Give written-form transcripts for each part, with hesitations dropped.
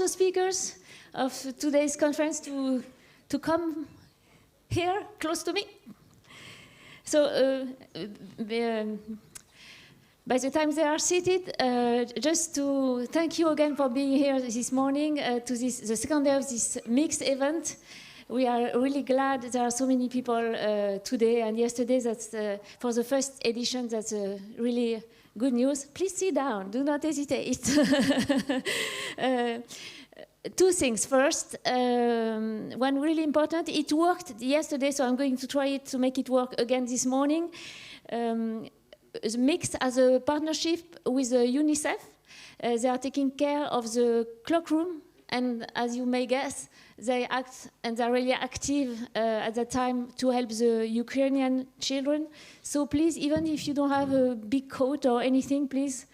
the speakers of today's conference to come here, close to me. So by the time they are seated, just to thank you again for being here this morning to the second day of this mixed event. We are really glad there are so many people today and yesterday. That's for the first edition. That's really good news. Please sit down. Do not hesitate. Two things. First, one really important. It worked yesterday, so I'm going to try to make it work again this morning. Mixed as a partnership with UNICEF. They are taking care of the cloakroom, and as you may guess, they act and they're really active at that time to help the Ukrainian children. So please, even if you don't have a big coat or anything, please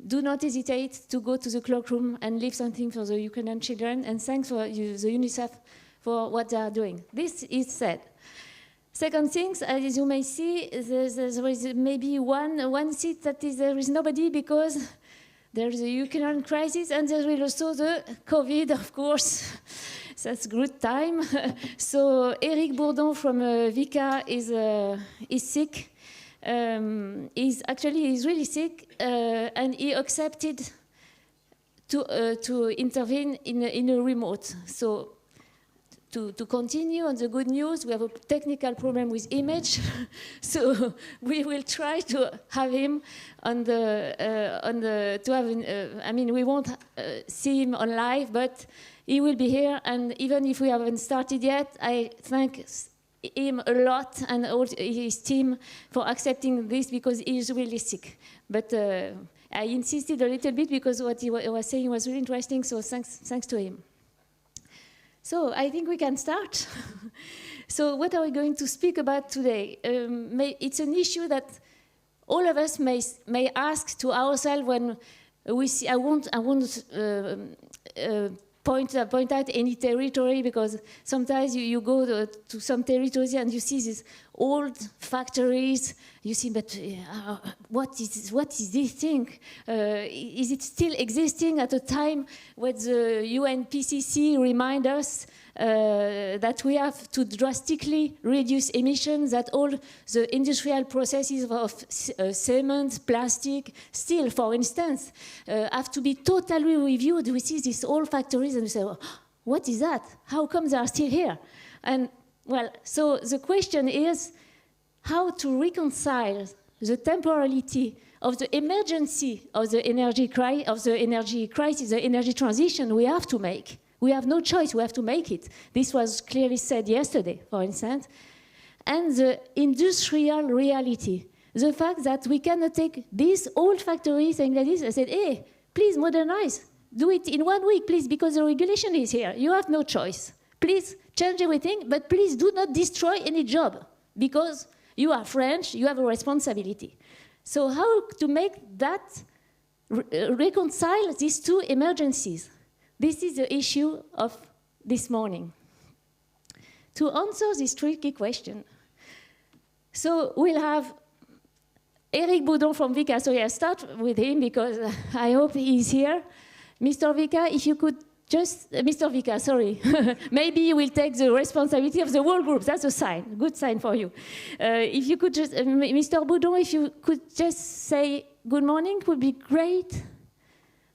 do not hesitate to go to the cloakroom and leave something for the Ukrainian children. And thanks for the UNICEF for what they are doing. This is said. Second thing, as you may see, there is maybe one seat that there is nobody because there is a Ukrainian crisis and there is also the COVID, of course. That's good time. So Eric Bourdon from Vika is sick. He's really sick, and he accepted to intervene in a remote. So to continue on the good news, we have a technical problem with image, so we will try to have him on I mean, we won't see him on live, but he will be here, and even if we haven't started yet, I thank him a lot and all his team for accepting this because he is really sick. But I insisted a little bit because what he was saying was really interesting, so thanks to him. So I think we can start. So what are we going to speak about today? It's an issue that all of us may ask to ourselves when we see. I won't point out any territory because sometimes you go to some territories and you see these old factories. You see, but what is this thing? Is it still existing at a time when the UNPCC remind us that we have to drastically reduce emissions, that all the industrial processes of cement, plastic, steel, for instance, have to be totally reviewed. We see these old factories and we say, oh, what is that? How come they are still here? And well, so the question is how to reconcile the temporality of the emergency of the energy crisis, the energy transition we have to make. We have no choice, we have to make it. This was clearly said yesterday, for instance. And the industrial reality, the fact that we cannot take these old factories saying like this and say, hey, please modernize, do it in 1 week, please, because the regulation is here. You have no choice. Please change everything, but please do not destroy any job, because you are French, you have a responsibility. So how to make that, reconcile these two emergencies? This is the issue of this morning. To answer this tricky question, so we'll have Eric Bourdon from Vika. So I'll start with him because I hope he's here. Mr. Vika, if you could just, Mr. Vika, sorry, maybe you will take the responsibility of the whole group. That's a sign, good sign for you. If you could just, Mr. Bourdon, if you could just say good morning, would be great.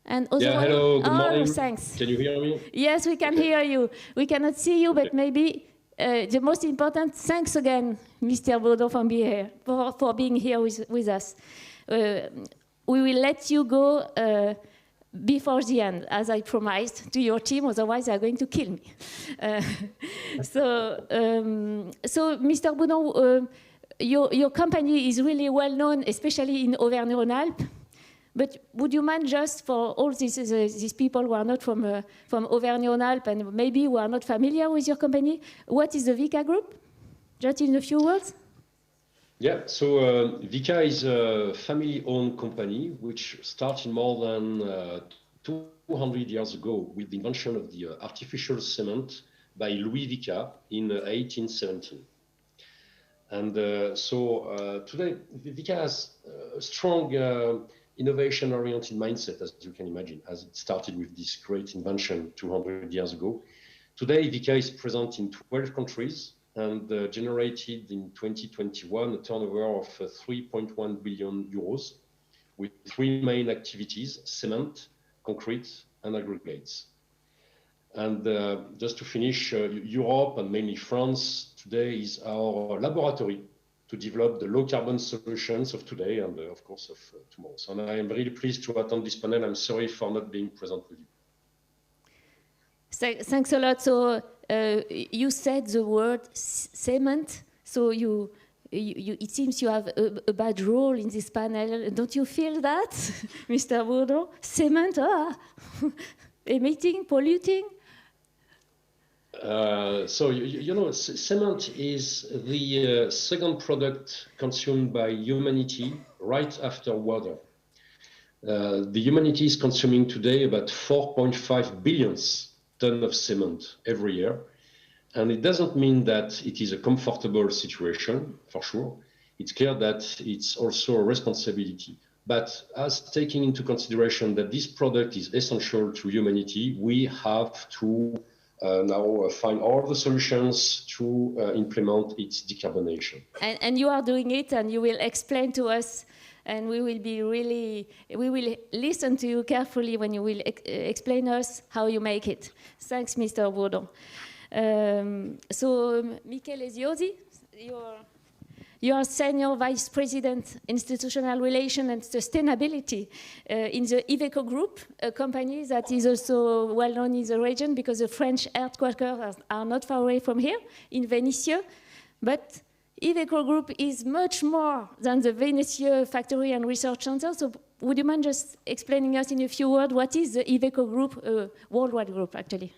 And yeah, hello, good morning. Thanks. Can you hear me? Yes, we can hear you. We cannot see you, but maybe the most important, thanks again, Mr. Bourdon, for being here with us. We will let you go before the end, as I promised to your team, otherwise they are going to kill me. So, Mr. Bourdon, your company is really well known, especially in Auvergne-Rhône-Alpes. But would you mind just for all these people who are not from Auvergne-Rhône-Alpes and maybe who are not familiar with your company, what is the Vika Group? Just in a few words. Yeah, so Vika is a family-owned company which started more than 200 years ago with the invention of the artificial cement by Louis Vika in 1817. And so today Vika has a strong innovation-oriented mindset, as you can imagine, as it started with this great invention 200 years ago. Today, Vika is present in 12 countries and generated in 2021 a turnover of 3.1 billion euros with three main activities: cement, concrete, and aggregates. And just to finish, Europe and mainly France today is our laboratory to develop the low carbon solutions of today and of course of tomorrow. So and I am really pleased to attend this panel. I'm sorry for not being present with you. Thanks a lot. So you said the word cement. So it seems you have a bad role in this panel. Don't you feel that, Mr. Bourdon? Cement, emitting, polluting? So, you know, cement is the second product consumed by humanity right after water. The humanity is consuming today about 4.5 billion tons of cement every year. And it doesn't mean that it is a comfortable situation, for sure. It's clear that it's also a responsibility. But as taking into consideration that this product is essential to humanity, we have to now find all the solutions to implement its decarbonation. And you are doing it, and you will explain to us, and we will listen to you carefully when you will explain us how you make it. Thanks, Mr. Bourdon. So, Michele Ziosi, you are Senior Vice President, Institutional Relations and Sustainability in the Iveco Group, a company that is also well known in the region because the French headquarters are not far away from here, in Vénissieux. But Iveco Group is much more than the Vénissieux factory and research center. So would you mind just explaining us in a few words what is the Iveco Group, a worldwide group actually?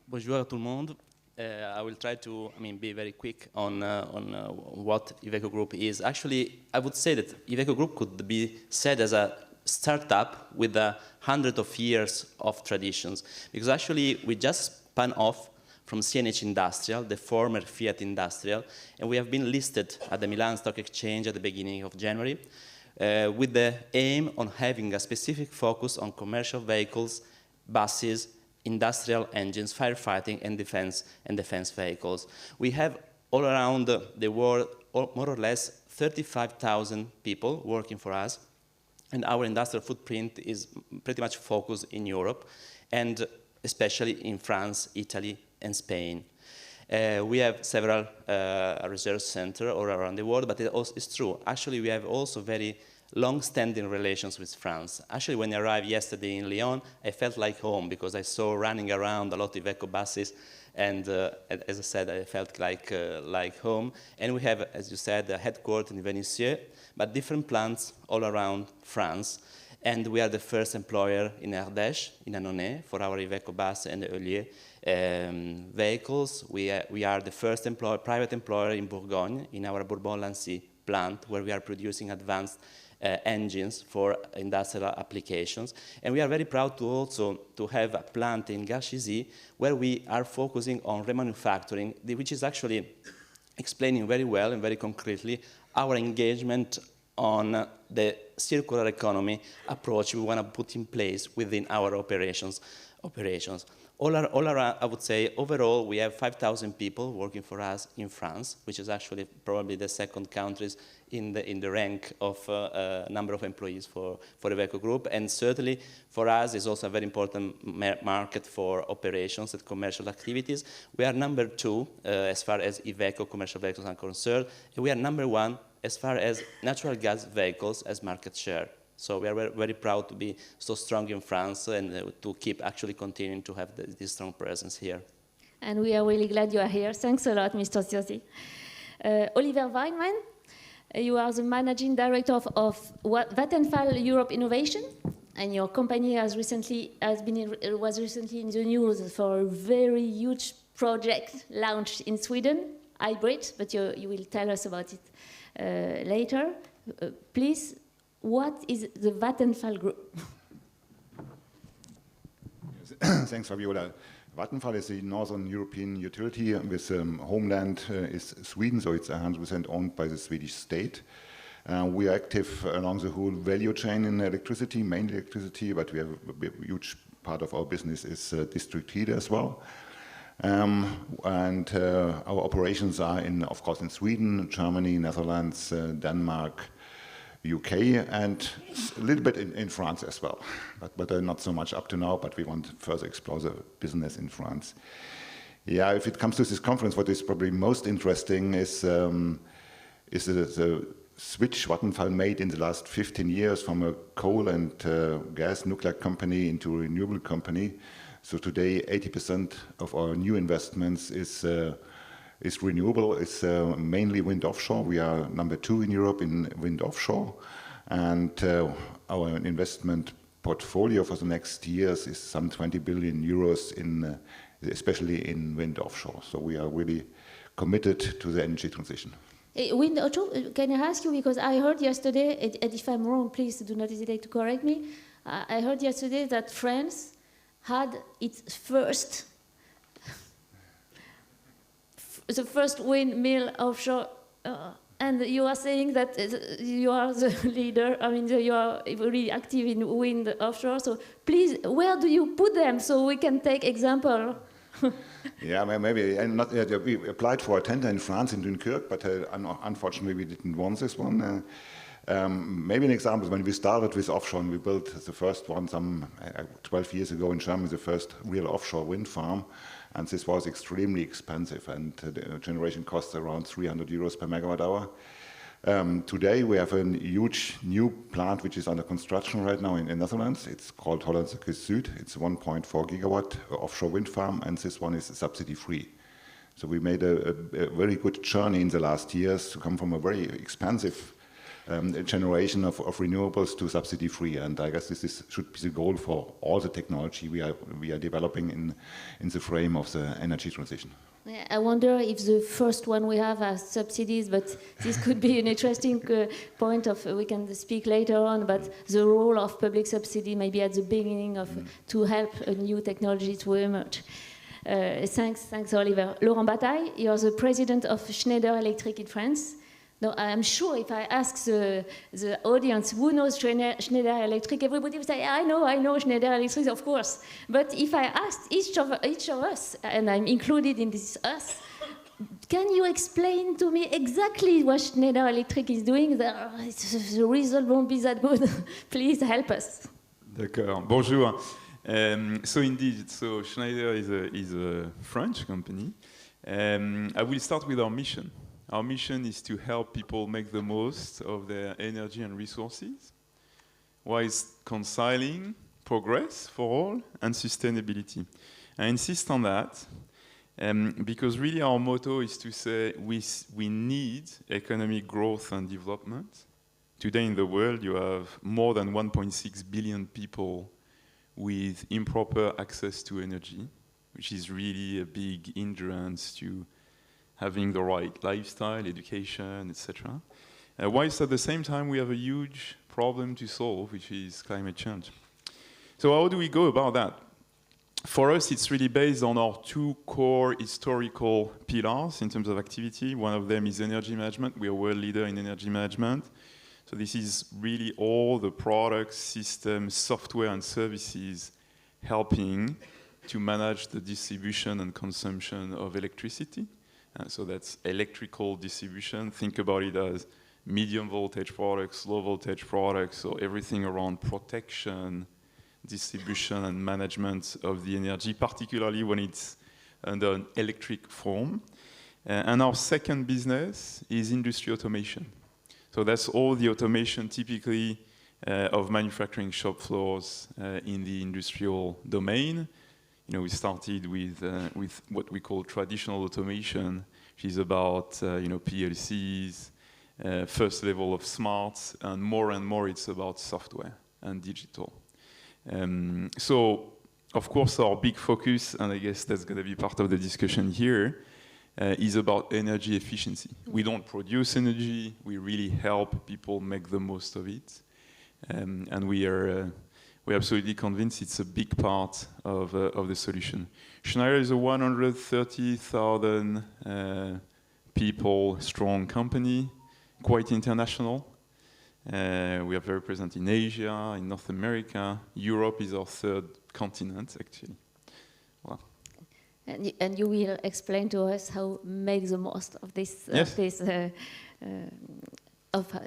Bonjour à tout le monde. I will try to, be very quick on what Iveco Group is. Actually, I would say that Iveco Group could be said as a startup with 100 of years of traditions, because actually we just spun off from CNH Industrial, the former Fiat Industrial, and we have been listed at the Milan Stock Exchange at the beginning of January with the aim on having a specific focus on commercial vehicles, buses, industrial engines, firefighting, and defense vehicles. We have all around the world more or less 35,000 people working for us, and our industrial footprint is pretty much focused in Europe, and especially in France, Italy, and Spain. We have several research centers all around the world, but it's true. Actually, we have also very long-standing relations with France. Actually, when I arrived yesterday in Lyon, I felt like home because I saw running around a lot of Iveco buses, and as I said, I felt like home. And we have, as you said, a headquarters in Vénissieux, but different plants all around France. And we are the first employer in Ardèche, in Annonay, for our Iveco bus and Heulier vehicles. We are the first private employer in Bourgogne, in our Bourbon-Lancy plant, where we are producing advanced engines for industrial applications. And we are very proud to also to have a plant in Garchizy where we are focusing on remanufacturing, which is actually explaining very well and very concretely our engagement on the circular economy approach we want to put in place within our operations. All around, I would say, overall, we have 5,000 people working for us in France, which is actually probably the second country in the rank of number of employees for Iveco Group. And certainly, for us, it's also a very important market for operations and commercial activities. We are number 2 as far as Iveco commercial vehicles are concerned, and we are number 1 as far as natural gas vehicles as market share. So we are very proud to be so strong in France and to keep actually continuing to have this strong presence here. And we are really glad you are here. Thanks a lot, Mr. Ziosi. Oliver Weinmann, you are the managing director of Vattenfall Europe Innovation, and your company was recently in the news for a very huge project launched in Sweden, hybrid, but you will tell us about it later. Please. What is the Vattenfall Group? Thanks, Fabiola. Vattenfall is the Northern European utility with homeland is Sweden, so it's 100% owned by the Swedish state. We are active along the whole value chain in electricity, mainly electricity, but we have a huge part of our business is district heat as well. Our operations are of course, in Sweden, Germany, Netherlands, Denmark, UK, and a little bit in France as well, but not so much up to now, but we want to further explore the business in France. Yeah, if it comes to this conference, what is probably most interesting is the switch Vattenfall made in the last 15 years from a coal and gas nuclear company into a renewable company. So today, 80% of our new investments is renewable. It's mainly wind offshore. We are number 2 in Europe in wind offshore. And our investment portfolio for the next years is some 20 billion euros, especially in wind offshore. So we are really committed to the energy transition. Wind offshore, can I ask you, because I heard yesterday, and if I'm wrong, please do not hesitate to correct me, I heard yesterday that France had its the first windmill offshore, and you are saying that you are the leader, I mean, you are really active in wind offshore, so please, where do you put them so we can take example? Yeah, maybe. We applied for a tender in France, in Dunkirk, but unfortunately we didn't win this one. Maybe an example, when we started with offshore, and we built the first one some 12 years ago in Germany, the first real offshore wind farm, and this was extremely expensive, and the generation costs around 300 euros per megawatt hour. Today we have a huge new plant which is under construction right now in the Netherlands. It's called Hollandse Kust Zuid. It's 1.4 gigawatt offshore wind farm, and this one is subsidy free. So we made a very good journey in the last years to come from a very expensive generation of renewables to subsidy free, and I guess this should be the goal for all the technology we are developing in the frame of the energy transition. Yeah, I wonder if the first one we have are subsidies, but this could be an interesting point of we can speak later on about the role of public subsidy maybe at the beginning of to help a new technology to emerge. Thanks, Oliver. Laurent Bataille, you're the president of Schneider Electric in France. Now, I'm sure if I ask the audience who knows Schneider Electric, everybody will say, I know Schneider Electric, of course. But if I asked each of us, and I'm included in this us, can you explain to me exactly what Schneider Electric is doing? The result won't be that good. Please help us. D'accord. Bonjour. So indeed, Schneider is a French company. I will start with our mission. Our mission is to help people make the most of their energy and resources, while reconciling progress for all and sustainability. I insist on that because really our motto is to say we need economic growth and development. Today in the world you have more than 1.6 billion people with improper access to energy, which is really a big hindrance to having the right lifestyle, education, etc. Whilst at the same time we have a huge problem to solve, which is climate change. So how do we go about that? For us, it's really based on our 2 core historical pillars in terms of activity. One of them is energy management. We are a world leader in energy management. So this is really all the products, systems, software and services helping to manage the distribution and consumption of electricity. So that's electrical distribution. Think about it as medium voltage products, low voltage products, so everything around protection, distribution and management of the energy, particularly when it's under an electric form. And our second business is industry automation. So that's all the automation typically of manufacturing shop floors in the industrial domain. You know, we started with what we call traditional automation, which is about PLCs, first level of smarts, and more it's about software and digital. So, of course, our big focus, and I guess that's going to be part of the discussion here, is about energy efficiency. We don't produce energy, we really help people make the most of it, and we're absolutely convinced it's a big part of the solution. Schneider is a 130,000 people strong company, quite international. We are very present in Asia, in North America. Europe is our third continent, actually. Wow. And you will explain to us how make the most of this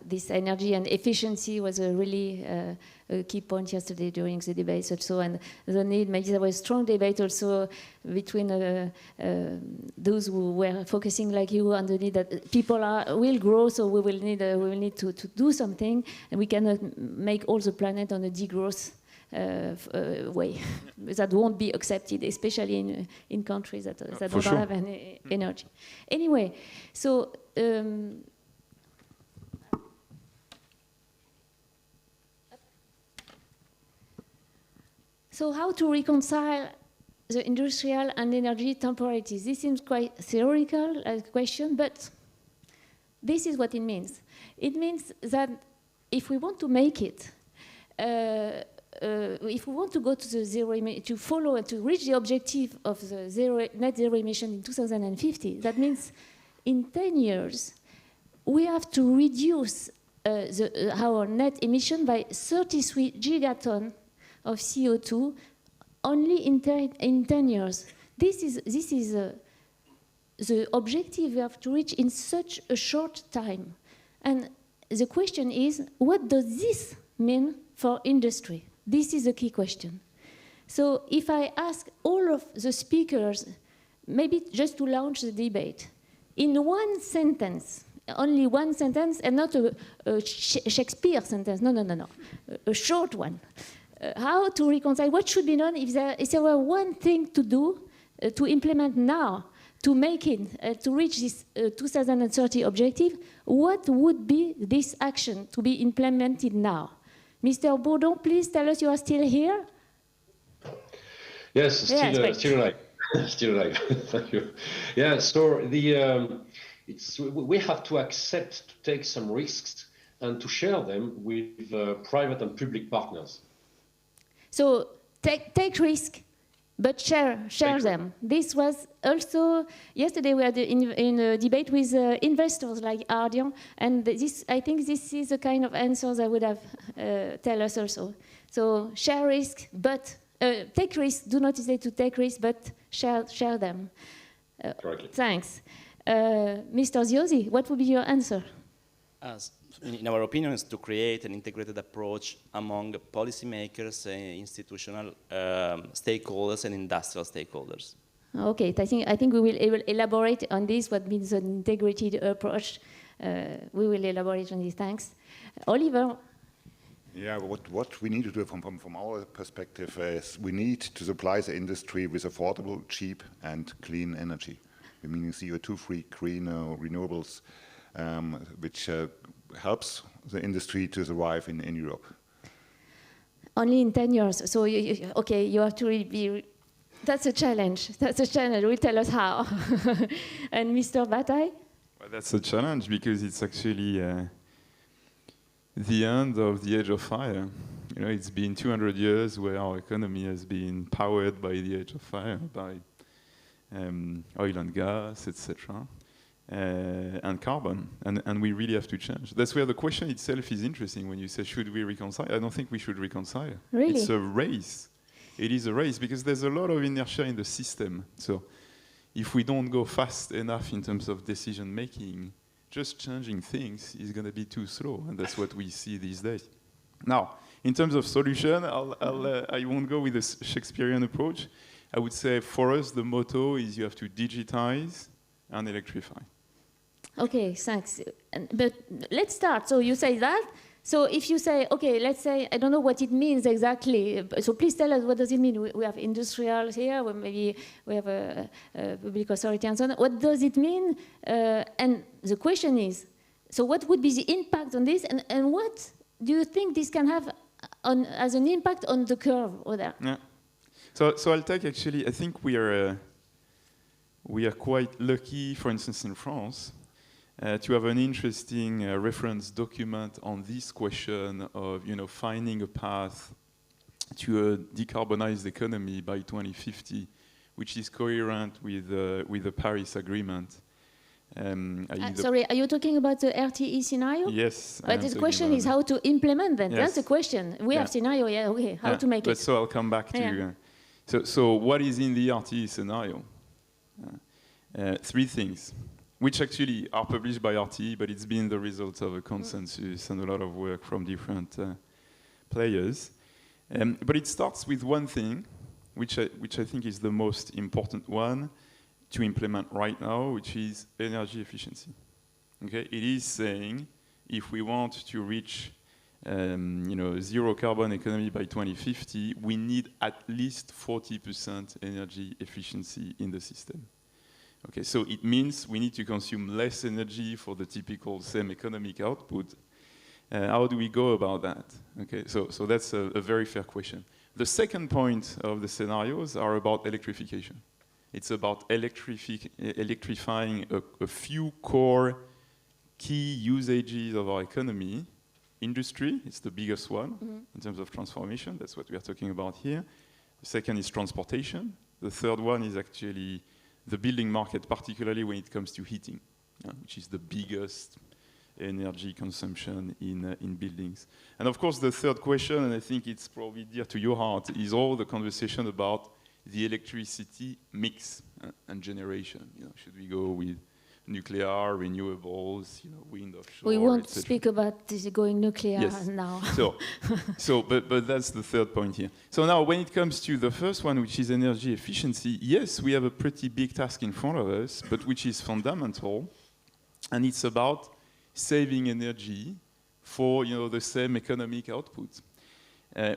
this energy, and efficiency was a really a key point yesterday during the debates also, and the need, maybe there was strong debate also between those who were focusing like you on the need that people will grow, so we will need to do something, and we cannot make all the planet on a degrowth way. That won't be accepted, especially in countries that don't have any energy. Anyway, so so how to reconcile the industrial and energy temporalities? This seems quite theoretical question, but this is what it means. It means that if we want to make it, if we want to go to the zero, to follow and to reach the objective of the net zero emission in 2050, that means in 10 years, we have to reduce our net emission by 33 gigatons of CO2 only in 10 years. This is the objective we have to reach in such a short time. And the question is, what does this mean for industry? This is the key question. So if I ask all of the speakers, maybe just to launch the debate, in one sentence, only one sentence, and not a Shakespeare sentence, no, a short one. How to reconcile, what should be done if there were one thing to do, to implement now, to make it, to reach this 2030 objective, what would be this action to be implemented now? Mr. Bourdon, please tell us you are still here? Yes, still alive. Still alive. Thank you. Yeah, so we have to accept to take some risks and to share them with private and public partners. So take risk, but share them. This was also, yesterday we had in a debate with investors like Ardian, and I think this is the kind of answers I would have tell us also. So share risk, but take risk, do not hesitate to take risk, but share them. Thanks. Mr. Ziosi, what would be your answer? In our opinion, is to create an integrated approach among policymakers, institutional stakeholders, and industrial stakeholders. Okay, I think we will elaborate on this. What means an integrated approach? We will elaborate on this. Thanks, Oliver. Yeah, what we need to do from our perspective is we need to supply the industry with affordable, cheap, and clean energy, meaning CO2-free, green renewables, which helps the industry to survive in Europe. Only in 10 years. So, you have to really be... That's a challenge. That's a challenge. Will tell us how. And Mr. Bataille? Well, that's a challenge because it's actually the end of the age of fire. You know, it's been 200 years where our economy has been powered by the age of fire, by oil and gas, etc. And carbon, and we really have to change. That's where the question itself is interesting when you say, should we reconcile? I don't think we should reconcile. Really? It's a race. It is a race because there's a lot of inertia in the system. So if we don't go fast enough in terms of decision making, just changing things is going to be too slow, and that's what we see these days. Now, in terms of solution, I won't go with a Shakespearean approach. I would say for us, the motto is you have to digitize and electrify. Okay, thanks. But let's start. So you say that. So if you say, okay, let's say, I don't know what it means exactly. So please tell us, what does it mean? We have industrial here, or maybe we have a public authority and so on. What does it mean? And the question is, so what would be the impact on this? And what do you think this can have as an impact on the curve over there? Yeah. So I'll take actually, I think we are quite lucky, for instance, in France, to have an interesting reference document on this question of, finding a path to a decarbonized economy by 2050, which is coherent with the Paris Agreement. Sorry, are you talking about the RTE scenario? Yes. But the question is how to implement them. Yes. That's the question. We have scenario, yeah, okay. How to make it? So I'll come back to... So what is in the RTE scenario? Three things, which actually are published by RTE, but it's been the result of a consensus and a lot of work from different players. But it starts with one thing, which I think is the most important one to implement right now, which is energy efficiency. Okay, it is saying if we want to reach zero carbon economy by 2050, we need at least 40% energy efficiency in the system. Okay, so it means we need to consume less energy for the typical same economic output. How do we go about that? Okay, so that's a very fair question. The second point of the scenarios are about electrification. It's about electrifying a few core key usages of our economy. Industry, it's the biggest one in terms of transformation. That's what we are talking about here. The second is transportation. The third one is actually the building market, particularly when it comes to heating, which is the biggest energy consumption in buildings. And of course, the third question, and I think it's probably dear to your heart, is all the conversation about the electricity mix and generation. Should we go with nuclear, renewables, wind, offshore? We won't speak about this going nuclear now. But that's the third point here. So now, when it comes to the first one, which is energy efficiency, yes, we have a pretty big task in front of us, but which is fundamental, and it's about saving energy for the same economic output.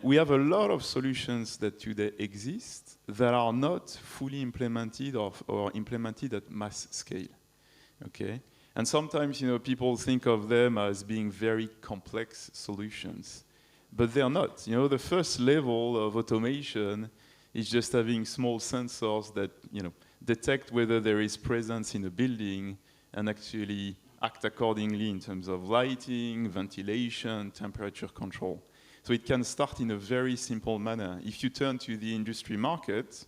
We have a lot of solutions that today exist that are not fully implemented or implemented at mass scale. Okay, and sometimes people think of them as being very complex solutions, but they're not. The first level of automation is just having small sensors that detect whether there is presence in a building and actually act accordingly in terms of lighting, ventilation, temperature control. So it can start in a very simple manner. If you turn to the industry market,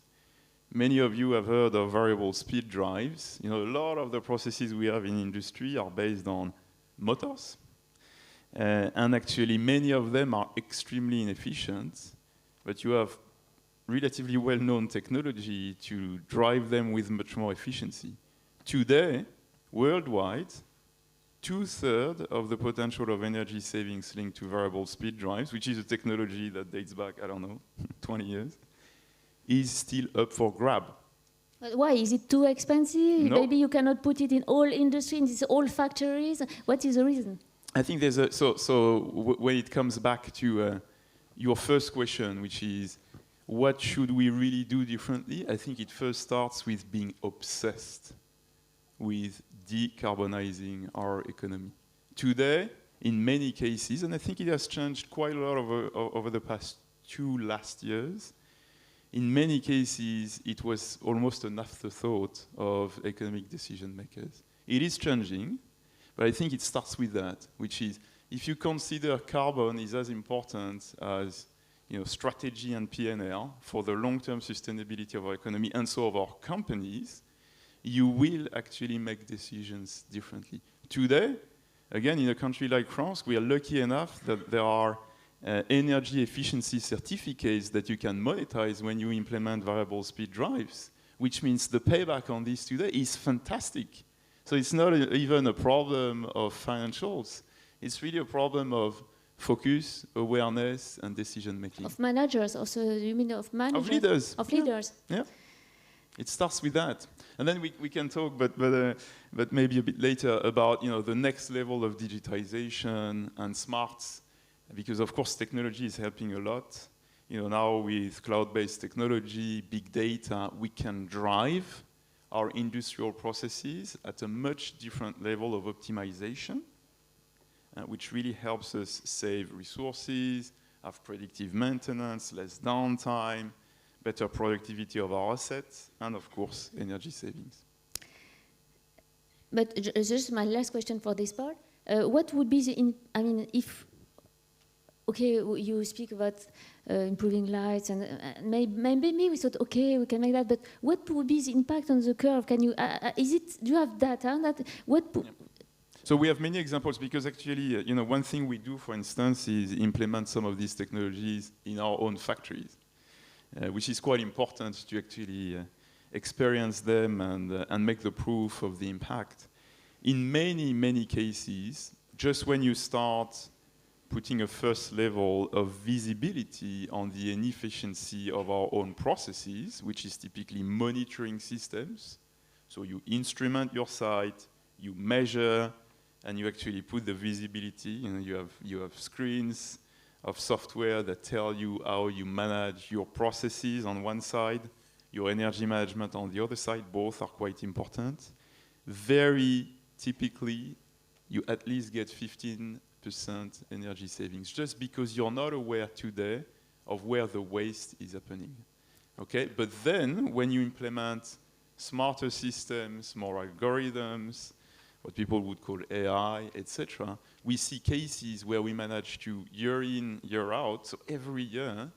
many of you have heard of variable speed drives. A lot of the processes we have in industry are based on motors. And actually, many of them are extremely inefficient, but you have relatively well-known technology to drive them with much more efficiency. Today, worldwide, 2/3 of the potential of energy savings linked to variable speed drives, which is a technology that dates back, 20 years, is still up for grab. But why? Is it too expensive? No. Maybe you cannot put it in all industry, in these all factories. What is the reason? I think there's when it comes back to your first question, which is what should we really do differently? I think it first starts with being obsessed with decarbonizing our economy. Today, in many cases, and I think it has changed quite a lot over the past last years, in many cases, it was almost an afterthought of economic decision makers. It is changing, but I think it starts with that, which is if you consider carbon is as important as strategy and P&L for the long-term sustainability of our economy and so of our companies, you will actually make decisions differently. Today, again, in a country like France, we are lucky enough that there are energy efficiency certificates that you can monetize when you implement variable speed drives, which means the payback on this today is fantastic. So it's not even a problem of financials. It's really a problem of focus, awareness, and decision making. Of managers also, you mean of managers? Of leaders. Of leaders. Yeah. It starts with that. And then we can talk, but maybe a bit later, about the next level of digitization and smarts, because of course technology is helping a lot. Now with cloud-based technology, big data, we can drive our industrial processes at a much different level of optimization, which really helps us save resources, have predictive maintenance, less downtime, better productivity of our assets, and of course, energy savings. But just my last question for this part. What would be okay, you speak about improving lights, and maybe we thought, okay, we can make that, but what would be the impact on the curve? Can you, do you have data on that? So we have many examples because actually, one thing we do, for instance, is implement some of these technologies in our own factories, which is quite important to actually experience them and make the proof of the impact. In many, many cases, just when you start putting a first level of visibility on the inefficiency of our own processes, which is typically monitoring systems, so you instrument your site, you measure, and you actually put the visibility. You have screens of software that tell you how you manage your processes on one side, your energy management on the other side. Both are quite important. Very typically, you at least get 15% energy savings, just because you're not aware today of where the waste is happening. Okay, but then when you implement smarter systems, more algorithms, what people would call AI, etc., we see cases where we manage to, year in, year out, so every year,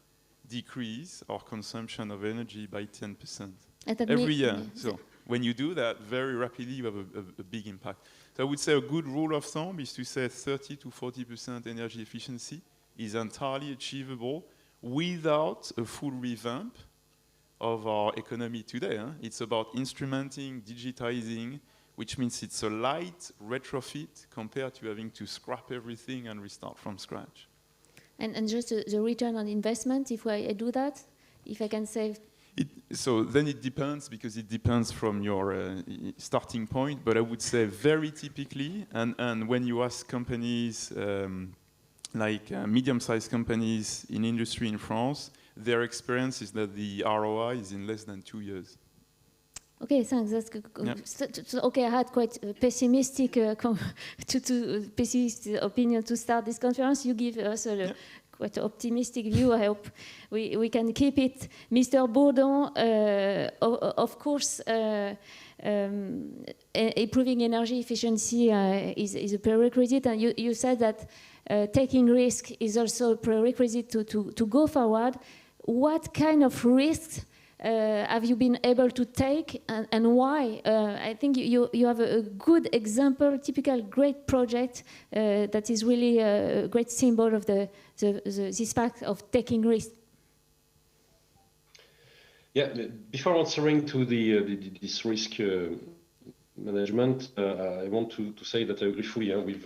decrease our consumption of energy by 10%. Every year. So when you do that, very rapidly you have a big impact. So I would say a good rule of thumb is to say 30 to 40% energy efficiency is entirely achievable without a full revamp of our economy today. It's about instrumenting, digitizing, which means it's a light retrofit compared to having to scrap everything and restart from scratch. And just the return on investment, if I do that, if I can save? So then it depends, because it depends from your starting point, but I would say very typically, and when you ask companies like medium-sized companies in industry in France, their experience is that the ROI is in less than 2 years. Okay, thanks. That's good. Yeah. So, okay, I had quite a pessimistic, pessimistic opinion to start this conference. You give us a quite optimistic view. I hope we can keep it. Mr. Bourdon, of course, improving energy efficiency is a prerequisite, and you said that taking risk is also a prerequisite to go forward. What kind of risks have you been able to take, and why? I think you have a good example, typical great project that is really a great symbol of this fact of taking risk. Yeah, before answering to this risk management, I want to say that I agree fully with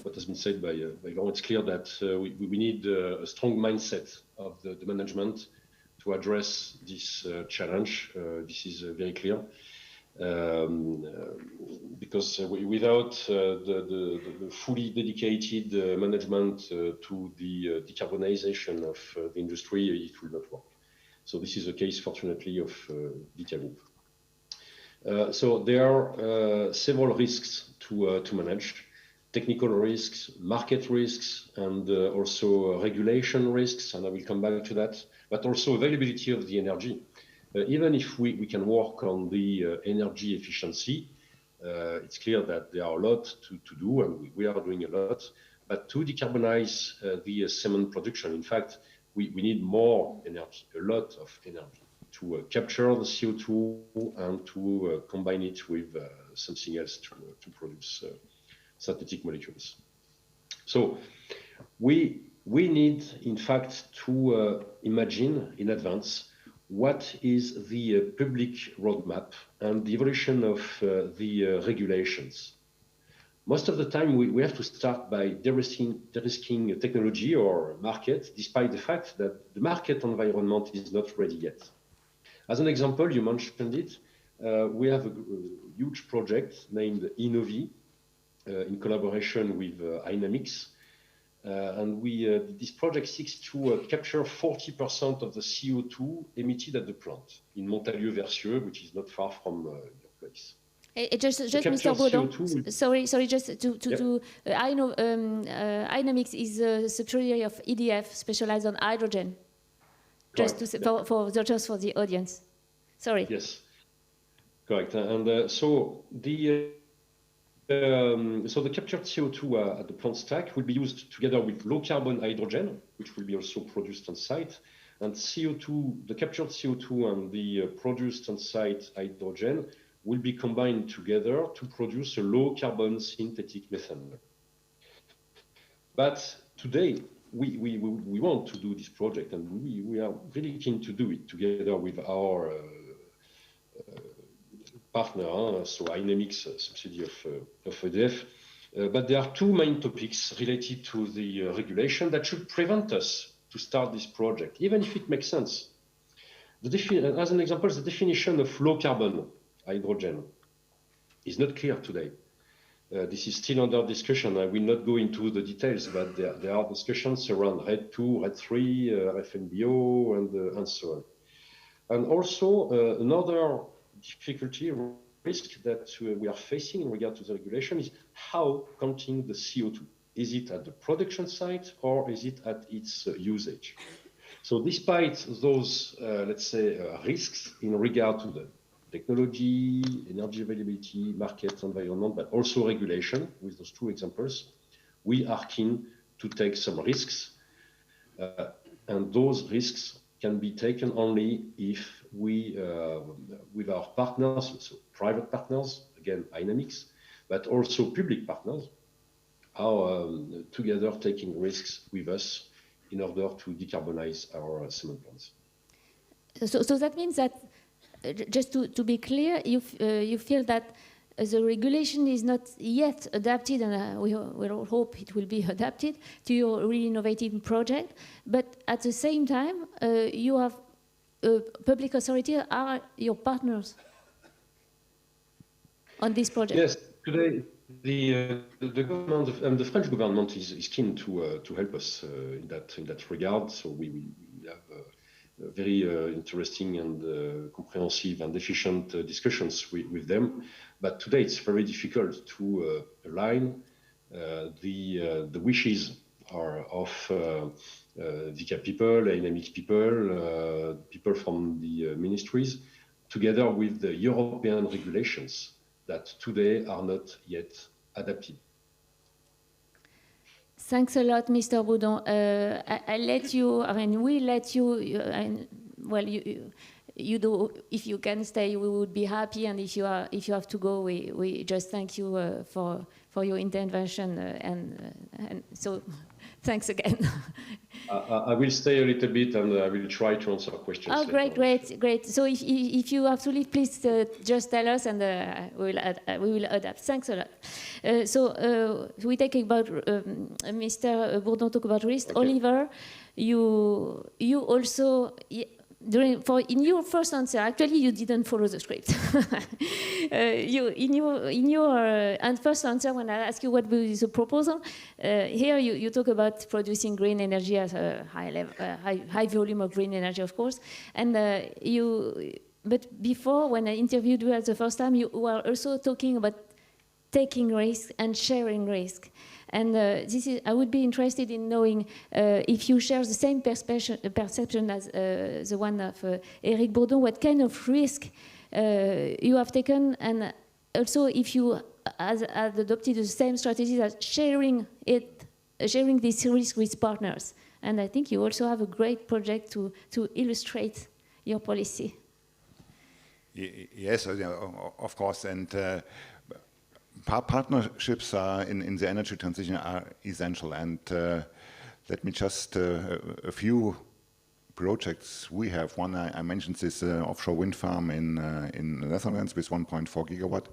what has been said by Laurent. It's clear that we need a strong mindset of the management to address this challenge. This is very clear, because without the fully dedicated management to the decarbonization of the industry, it will not work. So this is the case, fortunately, of Deuxième. So there are several risks to manage. Technical risks, market risks, and also regulation risks, and I will come back to that, but also availability of the energy. Even if we can work on the energy efficiency, it's clear that there are a lot to do, and we are doing a lot. But to decarbonize the cement production, in fact, we need more energy, a lot of energy, to capture the CO2 and to combine it with something else to produce synthetic molecules. So we need, in fact, to imagine in advance what is the public roadmap and the evolution of the regulations. Most of the time, we have to start by de-risking technology or market, despite the fact that the market environment is not ready yet. As an example, you mentioned it, we have a huge project named Innovi, in collaboration with Dynamics, and this project seeks to capture 40% of the CO2 emitted at the plant in Montalieu-Versieux, which is not far from your place. Just Mr. Bourdon, sorry, just to I know Dynamics is a subsidiary of EDF, specialized on hydrogen. Just for the audience. Sorry. Yes, correct. And so so the captured CO2 at the plant stack will be used together with low carbon hydrogen, which will be also produced on site. And CO2, the captured CO2 and the produced on site hydrogen will be combined together to produce a low carbon synthetic methanol. But today, we want to do this project, and we are really keen to do it together with our partner, so Dynamics, subsidiary of EDF. But there are two main topics related to the regulation that should prevent us to start this project, even if it makes sense. As an example, the definition of low carbon hydrogen is not clear today. This is still under discussion. I will not go into the details, but there are discussions around RED 2, RED 3, RFNBO, and so on. And also another difficulty, risk that we are facing in regard to the regulation is how counting the CO2. Is it at the production site or is it at its usage? So despite those, let's say, risks in regard to the technology, energy availability, market environment, but also regulation, with those two examples, we are keen to take some risks. And those risks can be taken only if we, with our partners, so private partners, again, Dynamics, but also public partners, are together taking risks with us in order to decarbonize our cement plants. So that means that, just to be clear, you feel that the regulation is not yet adapted, and we all hope it will be adapted to your really innovative project, but at the same time, you have public authorities are your partners on this project. Yes, today the government and the French government is keen to help us in that regard. So we have very interesting and comprehensive and efficient discussions with them. But today it's very difficult to align the wishes of VICA people, Dynamics people, people from the ministries, together with the European regulations that today are not yet adapted. Thanks a lot, Mr. Baudon. I let you, I mean, we let you, well, you do, if you can stay, we would be happy, and if you have to go, we just thank you for your intervention, and so thanks again. I will stay a little bit, and I will try to answer questions. Oh, great. So if you have to leave, please just tell us, and we will adapt. Thanks a lot. So we take about Mr. Bourdon talk about risk. Okay. Oliver, you also. In your first answer, actually, you didn't follow the script. In your first answer, when I asked you what was the proposal, here you talk about producing green energy as a high volume of green energy, of course. And but before, when I interviewed you the first time, you were also talking about taking risk and sharing risk. And I would be interested in knowing if you share the same perception as the one of Eric Bourdon, what kind of risk you have taken, and also if you have adopted the same strategies as sharing this risk with partners. And I think you also have a great project to illustrate your policy. Yes, of course, and partnerships in the energy transition are essential, and let me just a few projects we have. One, I mentioned this offshore wind farm in the Netherlands with 1.4 gigawatt.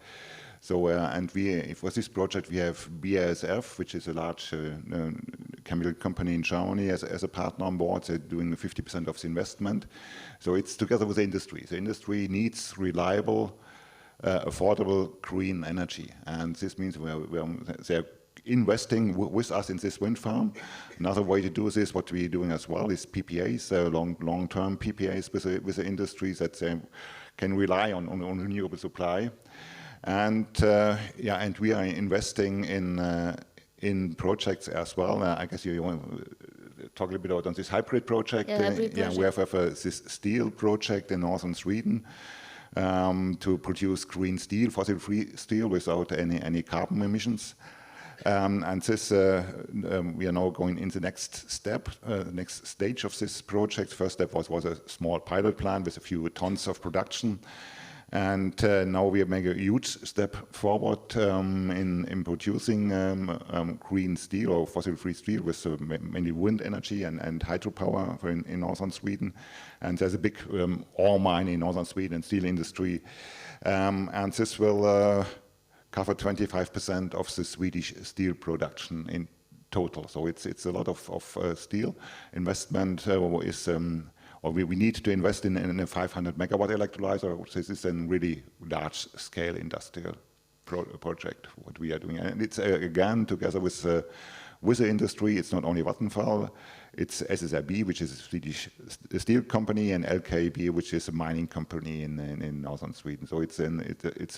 So, and for this project we have BASF, which is a large chemical company in Germany, as a partner on board. They're doing 50% of the investment. So it's together with the industry. The industry needs reliable, affordable green energy, and this means they're investing with us in this wind farm. Another way to do this, what we're doing as well, is PPAs, long-term PPAs with the industries that they can rely on renewable supply, and and we are investing in projects as well. I guess you want to talk a little bit about on this hybrid project. Yeah, hybrid project. We have this steel project in northern Sweden. to produce green steel, fossil-free steel without any carbon emissions. And this, we are now going in the next step, next stage of this project. First step was a small pilot plant with a few tons of production. And now we make a huge step forward in producing green steel or fossil-free steel with mainly wind energy and hydropower in northern Sweden. And there's a big ore mine in northern Sweden and steel industry. And this will cover 25% of the Swedish steel production in total. So it's a lot of steel. Investment is... or we need to invest in a 500 megawatt electrolyzer. This is a really large-scale industrial project, what we are doing. And it's, again, together with the industry. It's not only Vattenfall, it's SSAB, which is a Swedish steel company, and LKAB, which is a mining company in northern Sweden. So it's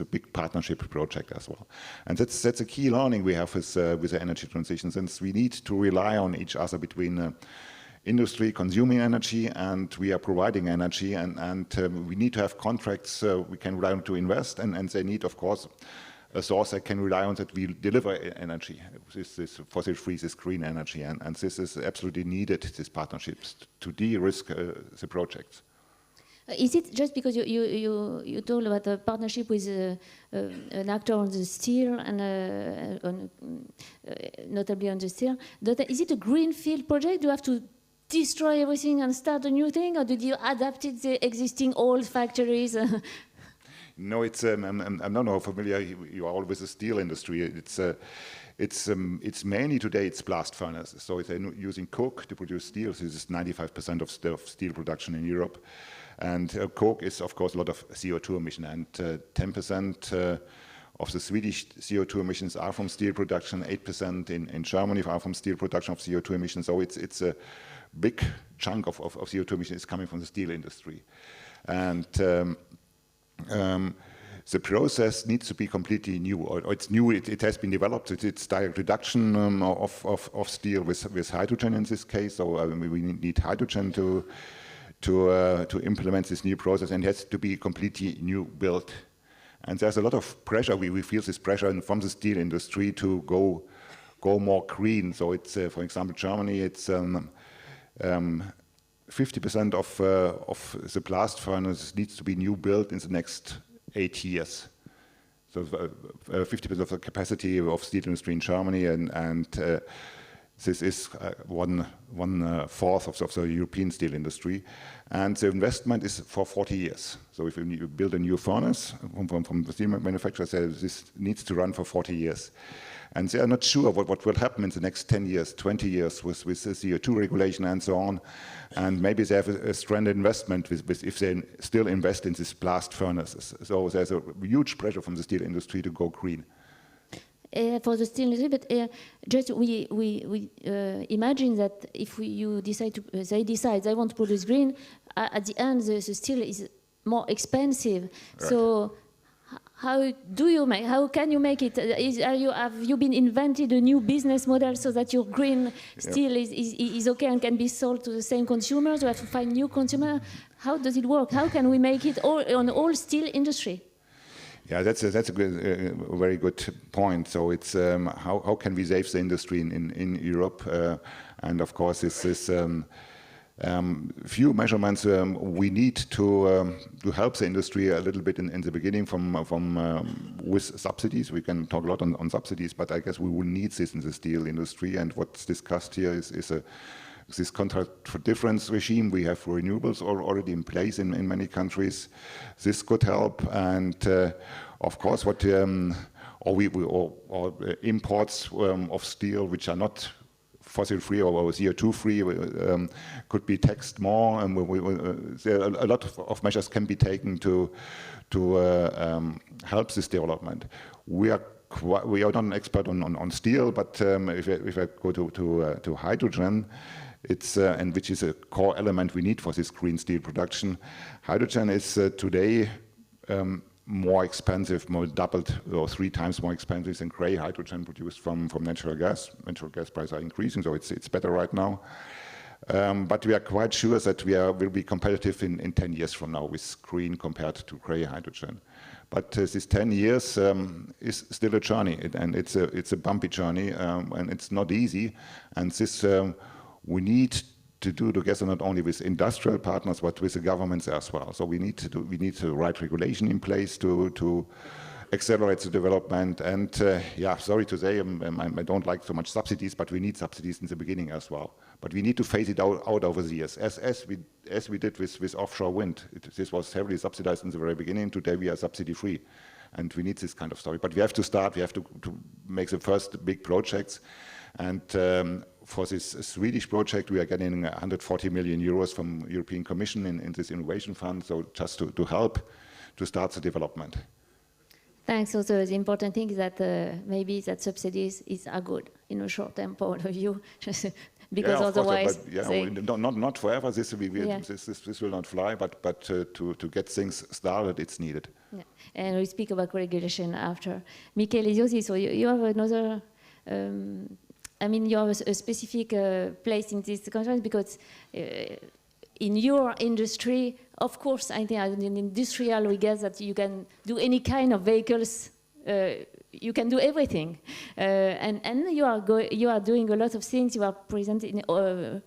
a big partnership project as well. And that's a key learning we have with the energy transition, since we need to rely on each other between industry consuming energy and we are providing energy, and we need to have contracts we can rely on to invest, and they need, of course, a source that can rely on that we deliver energy, this fossil-free, this green energy, and this is absolutely needed, these partnerships, to de-risk the projects. Is it just because you told about a partnership with an actor on the steel and notably on the steel? Is it a greenfield project? Do you have to destroy everything and start a new thing, or did you adapt it the existing old factories? No, it's I'm not familiar. You are all with the steel industry. It's mainly today it's blast furnaces. So it's using coke to produce steel. So this is 95% of steel production in Europe, and coke is of course a lot of CO2 emission, and 10% of the Swedish CO2 emissions are from steel production. 8% in Germany are from steel production of CO2 emissions. So it's a big chunk of CO2 emissions is coming from the steel industry, and the process needs to be completely new, or it's new. It has been developed. It's direct reduction of steel with hydrogen in this case. So we need hydrogen to implement this new process, and it has to be completely new built. And there's a lot of pressure. We feel this pressure from the steel industry to go more green. So it's, for example, Germany. It's 50% of the blast furnace needs to be new built in the next 8 years. So 50% of the capacity of steel industry in Germany, and this is one fourth of the European steel industry, and the investment is for 40 years. So if you build a new furnace from the steel manufacturer, this needs to run for 40 years. And they are not sure what will happen in the next 10 years, 20 years with the CO2 regulation and so on. And maybe they have a stranded investment if they still invest in these blast furnaces. So there's a huge pressure from the steel industry to go green. For the steel industry, but just we imagine that if you decide they decide they want to produce green, at the end the steel is more expensive. Right. So how can you make it? Have you been invented a new business model so that your green steel is okay and can be sold to the same consumers? You have to find new consumers. How does it work? How can we make it on all steel industry? Yeah, that's a very good point. So it's how can we save the industry in Europe? And of course, it's this few measurements we need to help the industry a little bit in the beginning with subsidies. We can talk a lot on subsidies, but I guess we will need this in the steel industry. And what's discussed here is this contract for difference regime. We have renewables already in place in many countries. This could help, and of course, what imports of steel which are not fossil-free or CO2-free could be taxed more, and a lot of measures can be taken to help this development. We are not an expert on steel, but if I go to hydrogen, it's and which is a core element we need for this green steel production. Hydrogen is today more expensive, more doubled or 3 times more expensive than grey hydrogen produced from natural gas. Natural gas prices are increasing, so it's better right now. But we are quite sure that will be competitive in 10 years from now with green compared to gray hydrogen. But this 10 years is still a journey, and it's a bumpy journey, and it's not easy. And this we need to do together not only with industrial partners but with the governments as well. So we need the right regulation in place to accelerate the development. And yeah, sorry to say, I don't like so much subsidies, but we need subsidies in the beginning as well. But we need to phase it out over the years, as we did with offshore wind. This was heavily subsidized in the very beginning. Today we are subsidy free, and we need this kind of story. But we have to start. We have to make the first big projects, and for this Swedish project, we are getting 140 million euros from European Commission in this innovation fund. So just to help to start the development. Thanks. Also, the important thing is that maybe that subsidies are good in a short-term point of view, because yeah, otherwise, course, but not forever. This will not fly. But to get things started, it's needed. Yeah. And we speak about regulation after. Michele Ziosi, so you have another. I mean, you have a specific place in this conference because in your industry, of course, I think in industrial we guess that you can do any kind of vehicles. You can do everything, and you are doing a lot of things. You are present in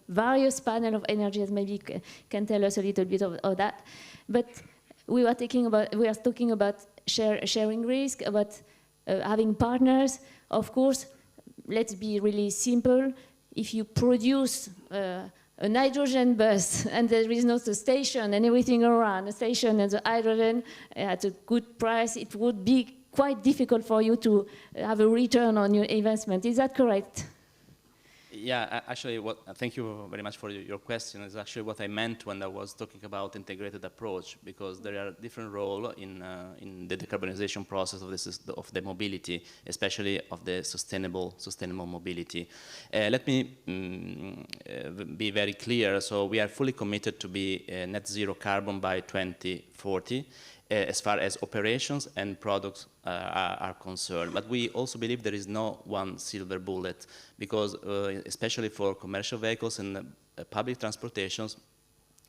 various panels of energies. Maybe you can tell us a little bit of that. But we are talking about sharing risk, about having partners. Of course, let's be really simple. If you produce a hydrogen bus and there is not a station and everything around a station and the hydrogen at a good price, it would be quite difficult for you to have a return on your investment. Is that correct? Yeah, actually, thank you very much for your question. It's actually what I meant when I was talking about integrated approach, because there are different roles in the decarbonization process of the mobility, especially of the sustainable mobility. Let me be very clear. So we are fully committed to be net zero carbon by 2040. As far as operations and products are concerned. But we also believe there is no one silver bullet, because especially for commercial vehicles and public transportations,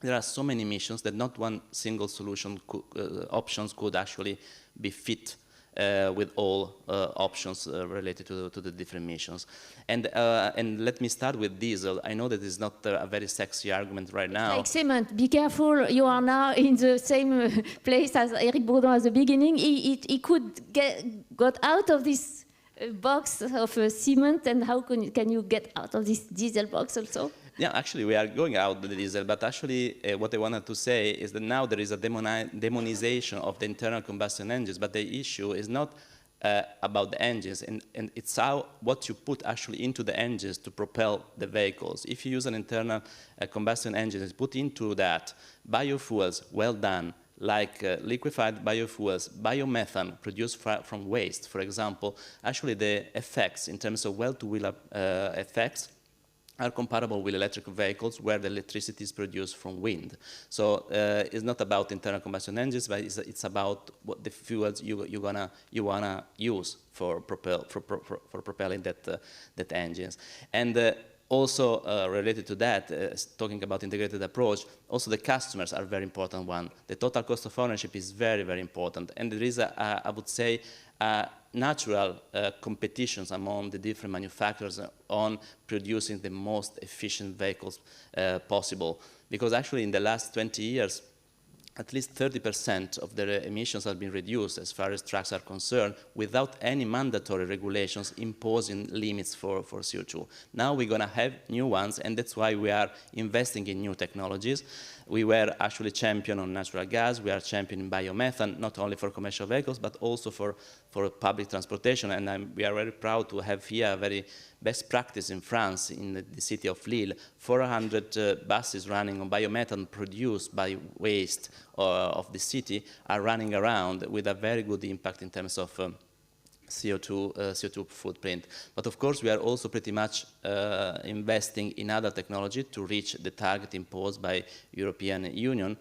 there are so many emissions that not one single solution options could actually be fit with all options related to the different emissions. And let me start with diesel. I know that it's not a very sexy argument right now. Like cement, be careful, you are now in the same place as Eric Bourdon at the beginning. He could got out of this box of cement, and how can you get out of this diesel box also? Yeah, actually, we are going out the diesel, but actually what I wanted to say is that now there is a demonization of the internal combustion engines, but the issue is not about the engines, and it's what you put actually into the engines to propel the vehicles. If you use an internal combustion engine, it's put into that biofuels, well done, like liquefied biofuels, biomethane produced from waste, for example, actually the effects in terms of well-to-wheel effects are comparable with electric vehicles where the electricity is produced from wind. So it's not about internal combustion engines, but it's about what the fuels you wanna use for propelling that engines. And also related to that, talking about integrated approach, also the customers are very important one. The total cost of ownership is very, very important. And there is, I would say, natural competitions among the different manufacturers on producing the most efficient vehicles possible. Because actually in the last 20 years, at least 30% of the emissions have been reduced as far as trucks are concerned without any mandatory regulations imposing limits for CO2. Now we're going to have new ones, and that's why we are investing in new technologies. We were actually champion on natural gas. We are champion in biomethane, not only for commercial vehicles, but also for public transportation. And we are very proud to have here a very best practice in France, in the city of Lille. 400 buses running on biomethane produced by waste of the city are running around with a very good impact in terms of CO2 footprint. But of course, we are also pretty much investing in other technology to reach the target imposed by European Union,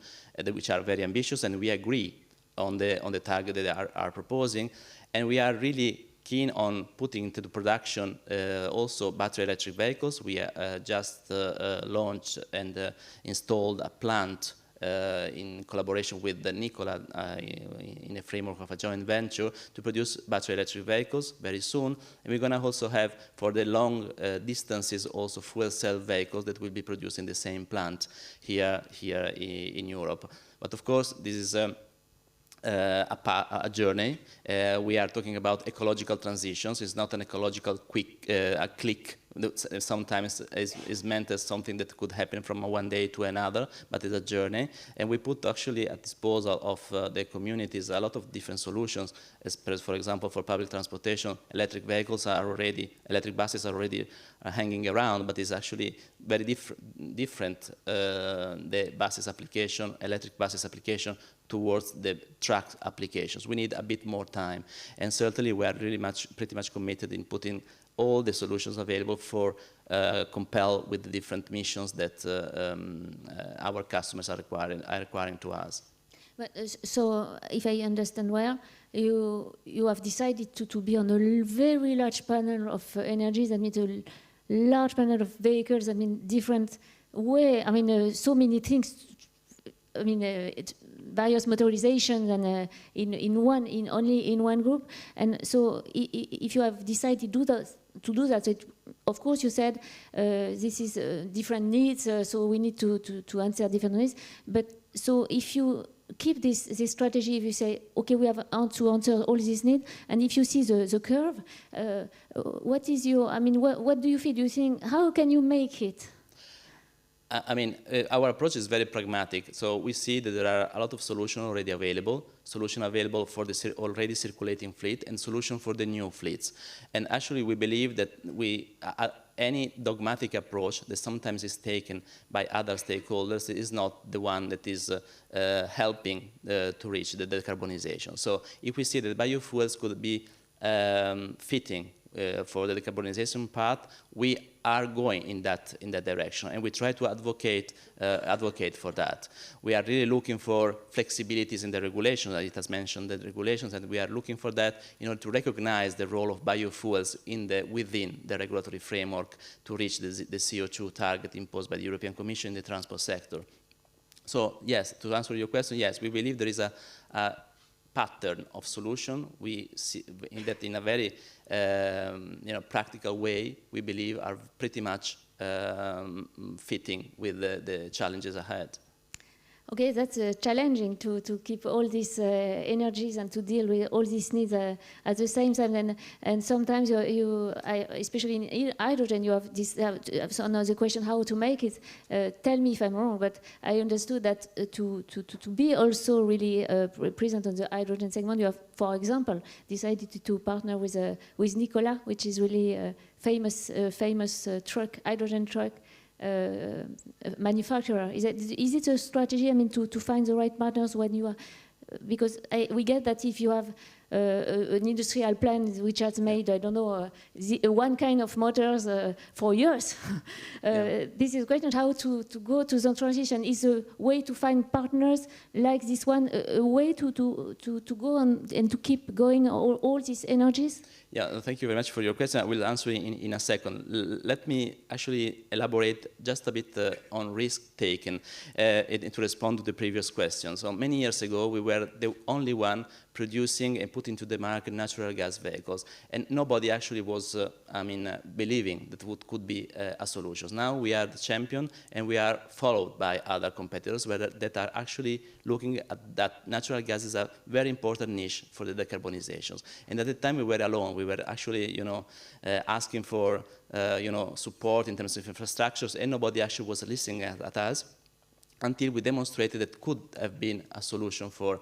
which are very ambitious, and we agree on the target that they are proposing. And we are really keen on putting into the production also battery electric vehicles. We just launched and installed a plant in collaboration with Nicola in a framework of a joint venture to produce battery electric vehicles very soon. And we're going to also have, for the long distances, also fuel cell vehicles that will be produced in the same plant here in Europe. But of course, this is a journey. We are talking about ecological transitions. It's not an ecological click. Sometimes is meant as something that could happen from one day to another, but it's a journey. And we put actually at disposal of the communities a lot of different solutions. As for example, for public transportation, electric buses are already hanging around, but it's actually very different, the buses application, electric buses application, towards the truck applications. We need a bit more time. And certainly we are really pretty much committed in putting all the solutions available for compel with the different missions that our customers are requiring to us. But, so, if I understand well, you have decided to be on a very large panel of energies. That means a large panel of vehicles. I mean, different way. I mean, so many things. I mean, various motorizations and only in one group. And so, if you have decided to do that, of course, you said this is different needs. So we need to answer different needs. But so if you keep this strategy, if you say, okay, we have to answer all these needs, and if you see the curve, what is your? I mean, what do you feel? Do you think how can you make it? I mean, our approach is very pragmatic. So we see that there are a lot of solutions already available, solution available for the already circulating fleet, and solution for the new fleets. And actually, we believe that any dogmatic approach that sometimes is taken by other stakeholders is not the one that is helping to reach the decarbonization. So if we see that biofuels could be fitting for the decarbonization path, we are going in that direction, and we try to advocate for that. We are really looking for flexibilities in the regulations. It has mentioned the regulations, and we are looking for that in order to recognize the role of biofuels within the regulatory framework to reach the CO2 target imposed by the European Commission in the transport sector. So yes, to answer your question, yes, we believe there is a pattern of solution. We see that in a very practical way, we believe are pretty much fitting with the challenges ahead. Okay, that's challenging to keep all these energies and to deal with all these needs at the same time. And sometimes especially in hydrogen, you have this another question: how to make it? Tell me if I'm wrong, but I understood that to be also really present on the hydrogen segment, you have, for example, decided to partner with Nicola, which is really a famous hydrogen truck manufacturer. Is it a strategy? I mean, to find the right partners when you are, because we get that if you have an industrial plant which has made, I don't know, one kind of motors for years. This is a question how to go to the transition. Is a way to find partners like this one a way to go on and to keep going all these energies? Yeah, thank you very much for your question. I will answer in a second. Let me actually elaborate just a bit on risk taken to respond to the previous question. So many years ago, we were the only one producing and putting to the market natural gas vehicles, and nobody actually was, believing that could be a solution. Now we are the champion, and we are followed by other competitors that are actually looking at that natural gas is a very important niche for the decarbonizations. And at the time we were alone. We were actually, asking for, support in terms of infrastructures, and nobody actually was listening at us, until we demonstrated that could have been a solution for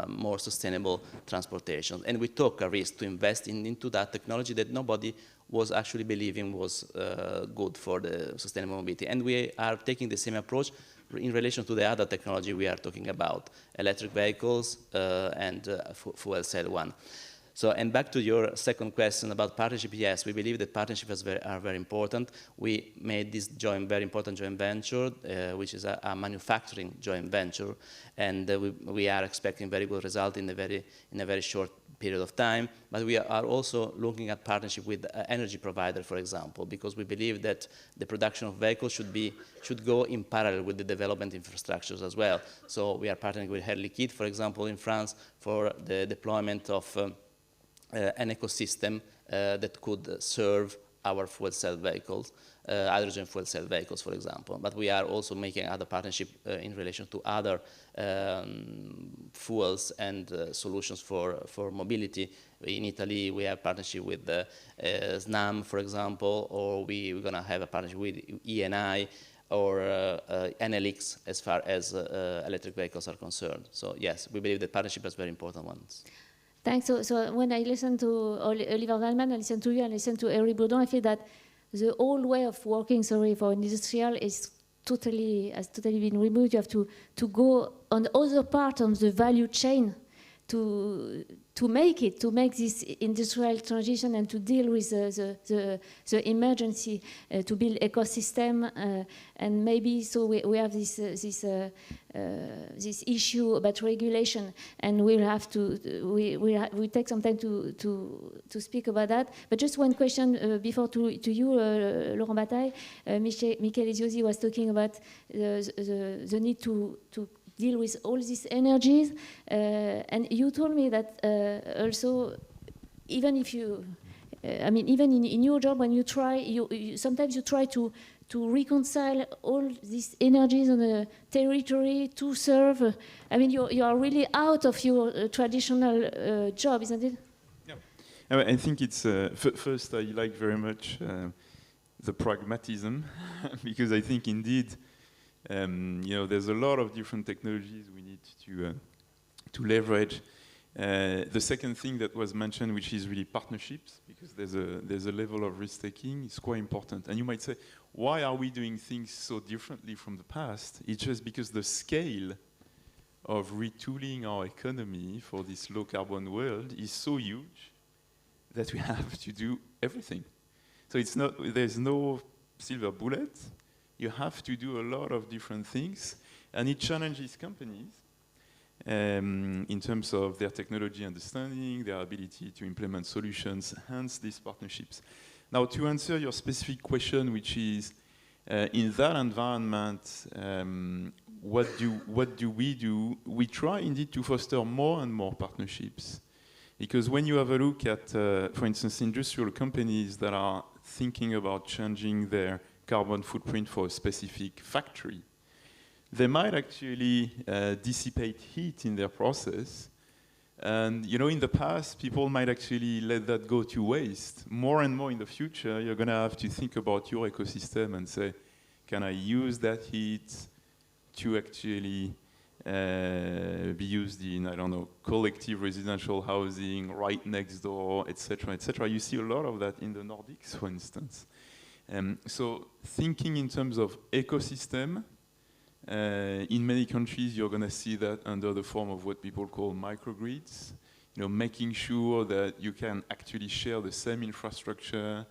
more sustainable transportation. And we took a risk to invest into that technology that nobody was actually believing was good for the sustainable mobility. And we are taking the same approach in relation to the other technology we are talking about, electric vehicles and fuel cell one. So, and back to your second question about partnership, yes, we believe that partnerships are very important. We made this very important joint venture, which is a manufacturing joint venture, and we are expecting very good result in a very short period of time, but we are also looking at partnership with energy provider, for example, because we believe that the production of vehicles should go in parallel with the development infrastructures as well. So we are partnering with Air Liquide, for example, in France, for the deployment of an ecosystem that could serve our fuel cell vehicles, hydrogen fuel cell vehicles, for example. But we are also making other partnership in relation to other fuels and solutions for mobility. In Italy, we have partnership with SNAM, for example, or we're going to have a partnership with ENI or NLX as far as electric vehicles are concerned. So yes, we believe that partnership is very important ones. Thanks. So when I listen to Oliver Wallman, I listen to you, and I listen to Eric Bourdon, I feel that the old way of working, for industrial has totally been removed. You have to go on the other part of the value chain to make this industrial transition and to deal with the emergency, to build ecosystem, and maybe so we have this issue about regulation, and we'll have to we take some time to speak about that. But just one question before to you, Laurent Bataille. Michele Eziosi was talking about the need to deal with all these energies, and you told me that also, even if you, even in your job, when you try, sometimes you try to reconcile all these energies on a territory to serve. You are really out of your traditional job, isn't it? Yeah, I think it's first I like very much the pragmatism because I think indeed. There's a lot of different technologies we need to leverage. The second thing that was mentioned, which is really partnerships, because there's a level of risk taking, is quite important. And you might say, why are we doing things so differently from the past? It's just because the scale of retooling our economy for this low carbon world is so huge that we have to do everything. So there's no silver bullet. You have to do a lot of different things, and it challenges companies in terms of their technology understanding, their ability to implement solutions, hence these partnerships. Now, to answer your specific question, which is, in that environment, what do we do? We try indeed to foster more and more partnerships, because when you have a look at, for instance, industrial companies that are thinking about changing their carbon footprint for a specific factory, they might actually dissipate heat in their process. And in the past, people might actually let that go to waste. More and more in the future, you're going to have to think about your ecosystem and say, can I use that heat to actually be used in, I don't know, collective residential housing right next door, etc., etc. You see a lot of that in the Nordics, for instance. So thinking in terms of ecosystem, in many countries you're going to see that under the form of what people call microgrids, making sure that you can actually share the same infrastructure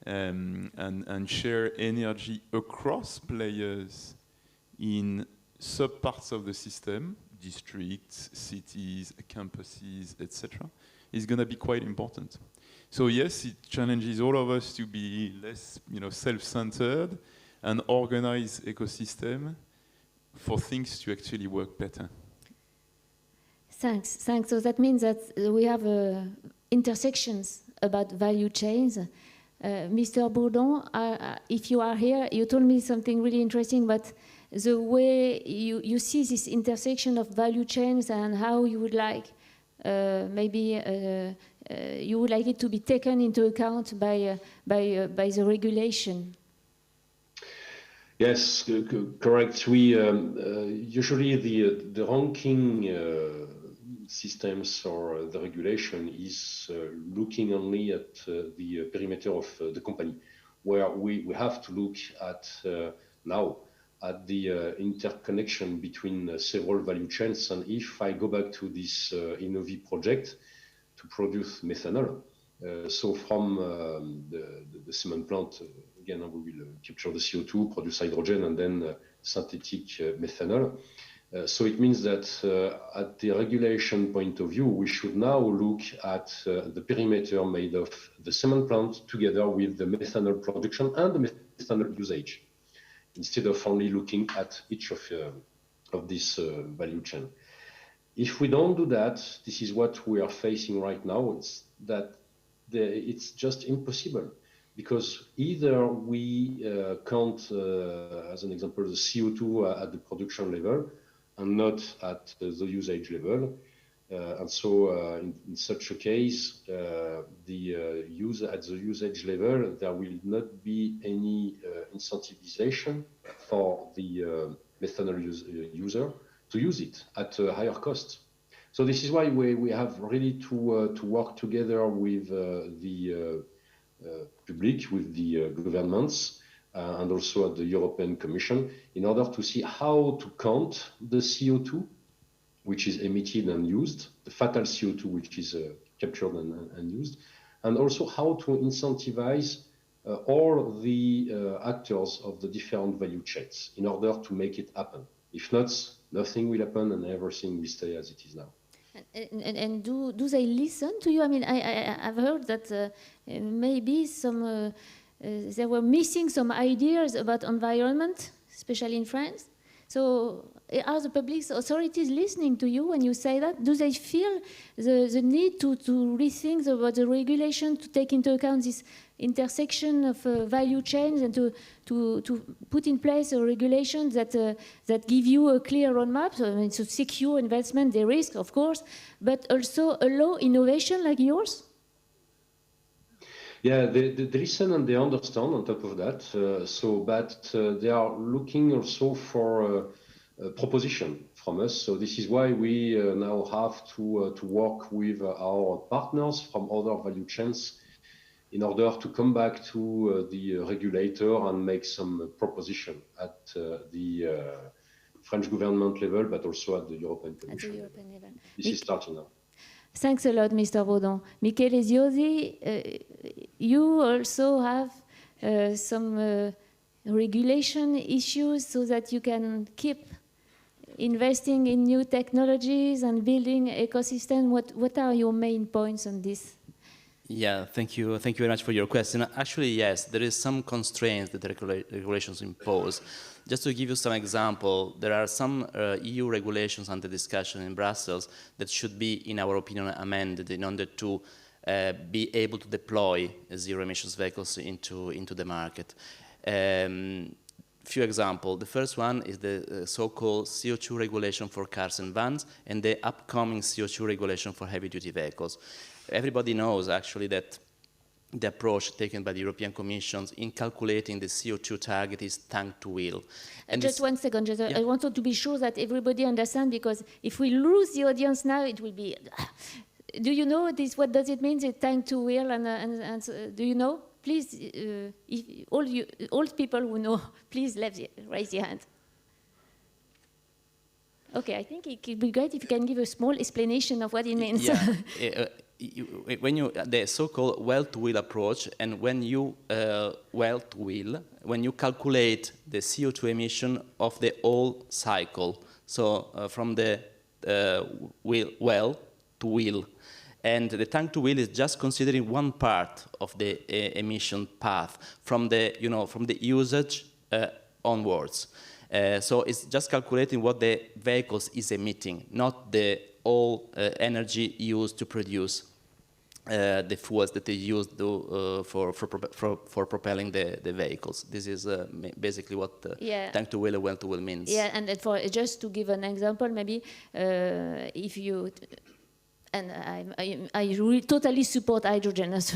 and share energy across players in sub-parts of the system, districts, cities, campuses, etc., is going to be quite important. So yes, it challenges all of us to be less, self-centered and organize ecosystem for things to actually work better. Thanks. So that means that we have intersections about value chains. Mr. Bourdon, if you are here, you told me something really interesting about the way you see this intersection of value chains and how you would like you would like it to be taken into account by the regulation. Yes, correct. We usually the ranking systems or the regulation is looking only at the perimeter of the company, where we have to look at now at the interconnection between several value chains. And if I go back to this Innovi project to produce methanol, so from the cement plant, again, we will capture the CO2, produce hydrogen, and then synthetic methanol. So it means that at the regulation point of view, we should now look at the perimeter made of the cement plant together with the methanol production and the methanol usage, instead of only looking at each of this value chain. If we don't do that, this is what we are facing right now. It's that it's just impossible, because either we count, as an example, the CO2 at the production level and not at the usage level. And so in such a case, at the usage level, there will not be any incentivization for the methanol user to use it at a higher cost. So this is why we have really to work together with the public, with the governments, and also at the European Commission, in order to see how to count the CO2 which is emitted and used, the fatal CO2 which is captured and used, and also how to incentivize all the actors of the different value chains in order to make it happen. If not, nothing will happen and everything will stay as it is now. And do they listen to you? I mean, I've heard that maybe some they were missing some ideas about environment, especially in France. So are the public authorities listening to you when you say that? Do they feel the need to rethink about the regulation, to take into account this intersection of value chains, and to put in place a regulation that give you a clear roadmap, so to secure investment, the risk, of course, but also allow innovation like yours? Yeah, they listen and they understand on top of that. But they are looking also for a proposition from us. So this is why we now have to work with our partners from other value chains in order to come back to the regulator and make some proposition at the French government level, but also at the European Commission. At the European level. This is starting now. Thanks a lot, Mr. Baudon. Michele Ziosi, you also have some regulation issues so that you can keep investing in new technologies and building ecosystem. What are your main points on this? Yeah, thank you very much for your question. Actually, yes, there is some constraints that the regulations impose. Just to give you some example, there are some EU regulations under discussion in Brussels that should be, in our opinion, amended in order to be able to deploy zero emissions vehicles into the market. Few examples. The first one is the so-called CO2 regulation for cars and vans, and the upcoming CO2 regulation for heavy-duty vehicles. Everybody knows, actually, that the approach taken by the European Commission in calculating the CO2 target is tank to wheel. And just 1 second, I wanted to be sure that everybody understands, because if we lose the audience now, it will be... Do you know this? What does it mean, the tank to wheel? And do you know? Please, if all people who know, please raise your hand. Okay, I think it would be great if you can give a small explanation of what it means. Yeah. When the so-called well-to-wheel approach, and when you when you calculate the CO2 emission of the whole cycle, so from the well to wheel, and the tank to wheel is just considering one part of the emission path from the from the usage onwards. So it's just calculating what the vehicles is emitting, not the all energy used to produce the fuels that they use for propelling the vehicles. This is basically what tank to wheel and well to wheel means. Yeah, and for just to give an example, maybe if you. And I really totally support hydrogen. I'm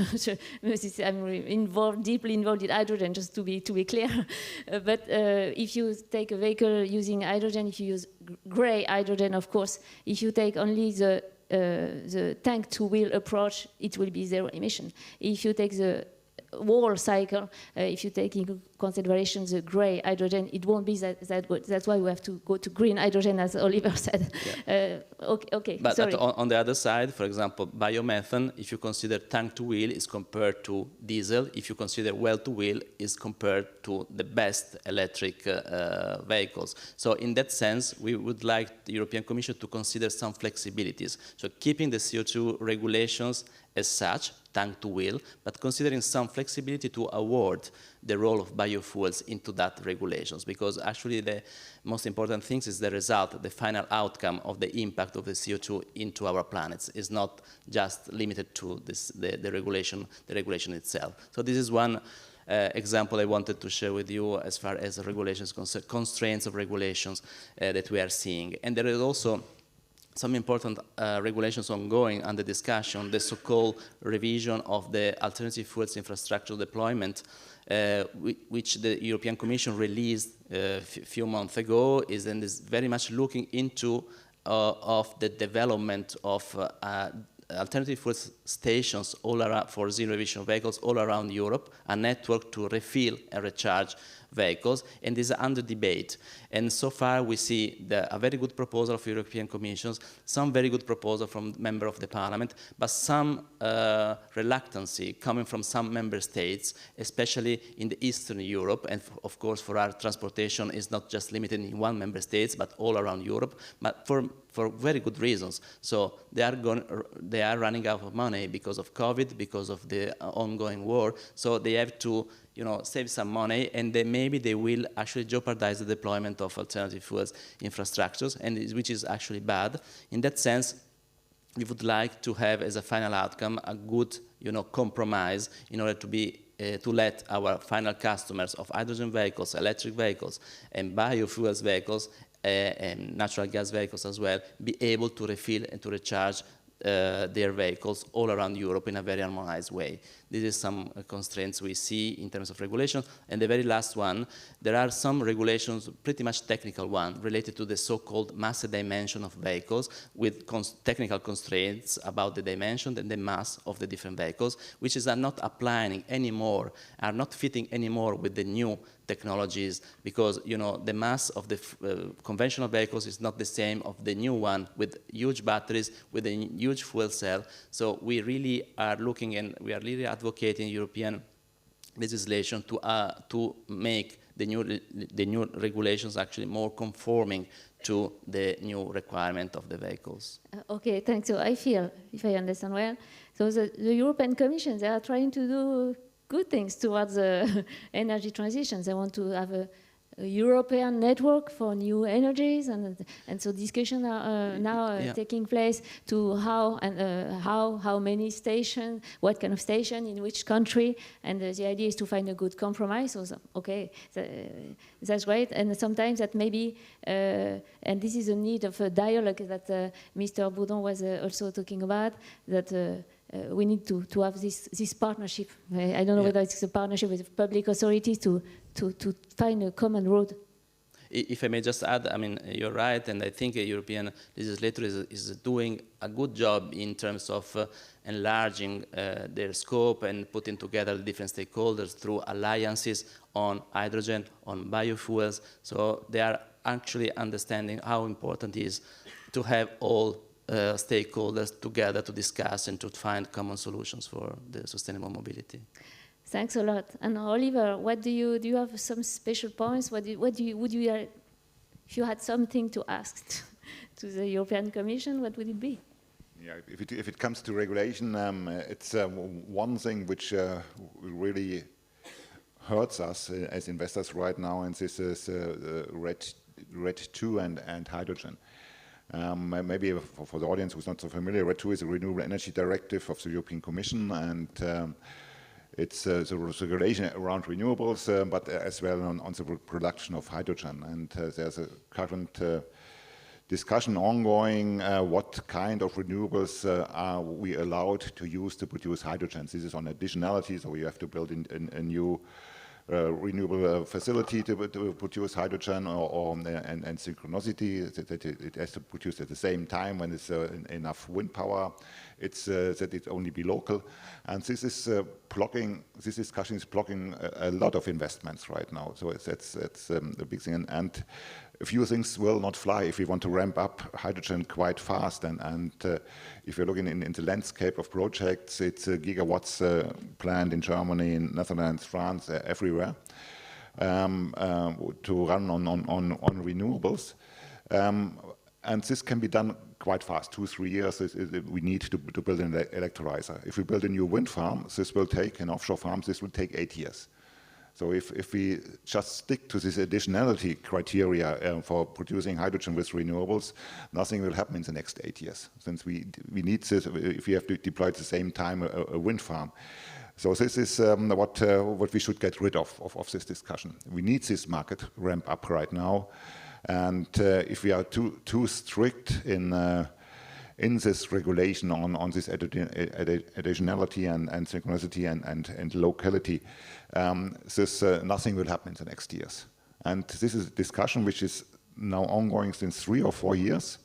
deeply involved in hydrogen, just to be clear. But if you take a vehicle using hydrogen, if you use grey hydrogen, of course, if you take only the tank-to-wheel approach, it will be zero emission. If you take the whole cycle, if you take into consideration the grey hydrogen, it won't be that good. That's why we have to go to green hydrogen, as Oliver said. Yeah. Okay, but sorry. On the other side, for example, biomethane, if you consider tank to wheel, is compared to diesel. If you consider well to wheel, is compared to the best electric vehicles. So in that sense, we would like the European Commission to consider some flexibilities. So keeping the CO2 regulations as such, tank to wheel, but considering some flexibility to award the role of biofuels into that regulations, because actually the most important thing is the result, the final outcome of the impact of the CO2 into our planets is not just limited to this, the regulation itself. So this is one example I wanted to share with you as far as regulations, constraints of regulations that we are seeing. And there is also some important regulations ongoing under discussion, the so-called revision of the alternative fuels infrastructure deployment, which the European Commission released a few months ago, is very much looking into of the development of alternative fuel stations all around for zero-emission vehicles all around Europe, a network to refill and recharge vehicles, and is under debate. And so far we see a very good proposal of European Commission, some very good proposal from members of the Parliament, but some reluctancy coming from some member states, especially in the Eastern Europe, and of course for our transportation is not just limited in one member state, but all around Europe, but for very good reasons. So they are running out of money because of COVID, because of the ongoing war, so they have to save some money, and maybe they will actually jeopardize the deployment of alternative fuels infrastructures, and which is actually bad. In that sense, we would like to have as a final outcome a good compromise in order to let our final customers of hydrogen vehicles, electric vehicles, and biofuels vehicles, and natural gas vehicles as well, be able to refill and to recharge their vehicles all around Europe in a very harmonized way. This is some constraints we see in terms of regulation. And the very last one, there are some regulations, pretty much technical one, related to the so-called mass dimension of vehicles with technical constraints about the dimension and the mass of the different vehicles, which are not applying anymore, are not fitting anymore with the new technologies, because the mass of the conventional vehicles is not the same of the new one with huge batteries, with a huge fuel cell. So we really are looking, and we are really advocating European legislation to make the new regulations actually more conforming to the new requirement of the vehicles. Okay, thanks. So I feel, if I understand well, so the European Commission, they are trying to do good things towards the energy transition. They want to have a European network for new energies, and so discussions are now taking place to how many stations, what kind of station in which country, and the idea is to find a good compromise. So okay, that's great, and sometimes that maybe, and this is a need of a dialogue that Mr. Bourdon was also talking about, that we need to have this partnership. I don't know whether it's a partnership with public authorities to find a common road. If I may just add, I mean, you're right, and I think a European legislator is doing a good job in terms of enlarging their scope and putting together the different stakeholders through alliances on hydrogen, on biofuels. So they are actually understanding how important it is to have all stakeholders together to discuss and to find common solutions for the sustainable mobility. Thanks a lot. And Oliver, do you have some special points? Would you if you had something to ask to the European Commission, what would it be? Yeah, if it comes to regulation, it's one thing which really hurts us as investors right now, and this is RED 2 and hydrogen. Maybe for the audience who's not so familiar, RED 2 is a Renewable Energy Directive of the European Commission, and it's the regulation around renewables, but as well on the production of hydrogen. And there's a current discussion ongoing, what kind of renewables are we allowed to use to produce hydrogen. This is on additionality, so you have to build a new renewable facility to produce hydrogen, and synchronicity, that it has to produce at the same time when it's enough wind power It's that it only be local, and this is blocking. This discussion is blocking a lot of investments right now. So that's the big thing, and a few things will not fly if we want to ramp up hydrogen quite fast. And if you're looking in the landscape of projects, it's gigawatts planned in Germany, in Netherlands, France, everywhere to run on renewables. And this can be done quite fast, 2-3 years. We need to build an electrolyzer. If we build a new wind farm, this will take, an offshore farm, this will take 8 years. So if we just stick to this additionality criteria for producing hydrogen with renewables, nothing will happen in the next 8 years, since we need this if we have to deploy at the same time a wind farm. So this is what we should get rid of this discussion. We need this market ramp up right now. And if we are too strict in this regulation on this additionality and synchronicity and locality, nothing will happen in the next years. And this is a discussion which is now ongoing since 3 or 4 years.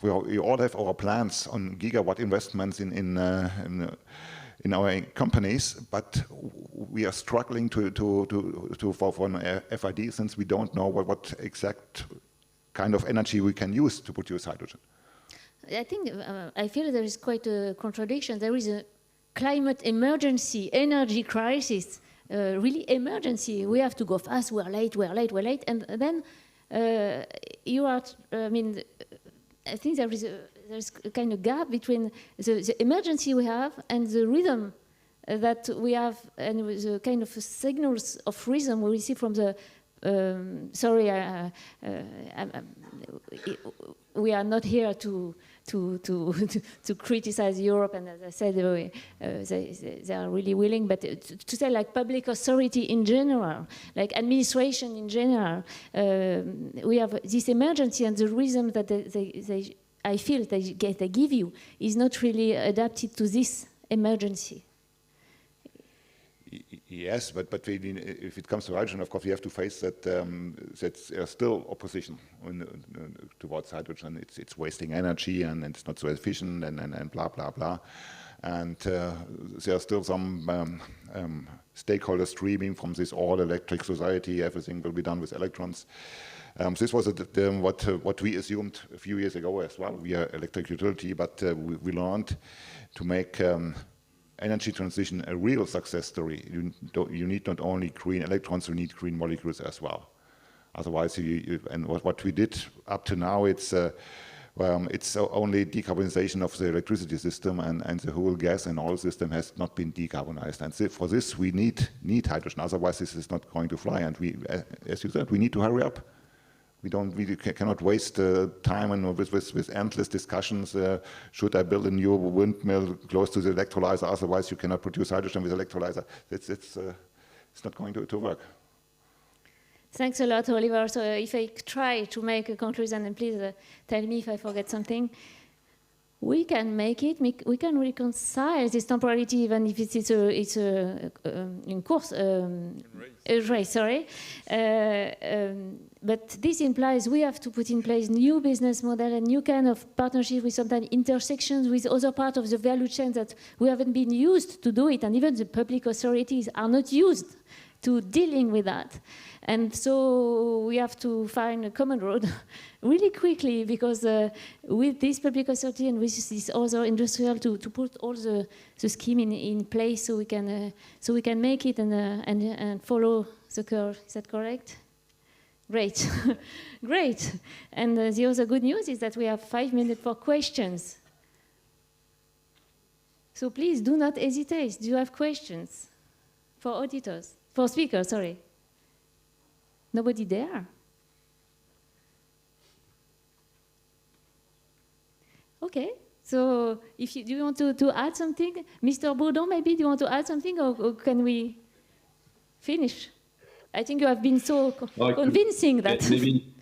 We all have our plans on gigawatt investments in our companies, but we are struggling for an FID, since we don't know what exact kind of energy we can use to produce hydrogen. I think I feel there is quite a contradiction. There is a climate emergency, energy crisis, really emergency. We have to go fast. We're late, and then you are. I mean, I think there's a kind of gap between the emergency we have and the rhythm that we have, and the kind of signals of rhythm we receive from the. We are not here to criticize Europe, and as I said, they are really willing. But to say, like, public authority in general, like administration in general, we have this emergency, and the rhythm that I feel they give you is not really adapted to this emergency. Yes, but if it comes to hydrogen, of course, we have to face that there's still opposition towards hydrogen. It's wasting energy, and it's not so efficient, and blah, blah, blah. And there are still some stakeholders streaming from this all-electric society. Everything will be done with electrons. This was what we assumed a few years ago as well. We are electric utility, but we learned to make energy transition a real success story. You need not only green electrons, you need green molecules as well. Otherwise, and what we did up to now, it's only decarbonization of the electricity system, and the whole gas and oil system has not been decarbonized. And so for this, we need hydrogen. Otherwise, this is not going to fly. And we, as you said, we need to hurry up. We cannot waste time with endless discussions. Should I build a new windmill close to the electrolyzer? Otherwise, you cannot produce hydrogen with electrolyzer. It's not going to work. Thanks a lot, Oliver. So if I try to make a conclusion, and please tell me if I forget something. We can make it. We can reconcile this temporality, even if it's in course a race. Sorry, but this implies we have to put in place new business model and new kind of partnership with sometimes intersections with other part of the value chain that we haven't been used to do it, and even the public authorities are not used to dealing with that. And so we have to find a common road really quickly, because with this public authority and with this other industrial to put all the scheme in place, so we can make it and follow the curve. Is that correct? Great, great. And the other good news is that we have 5 minutes for questions. So please do not hesitate. Do you have questions for auditors? For speakers, sorry. Nobody there? Okay, so do you want to add something? Mr. Bourdon, maybe, do you want to add something, or can we finish? I think you have been so convincing that... Maybe,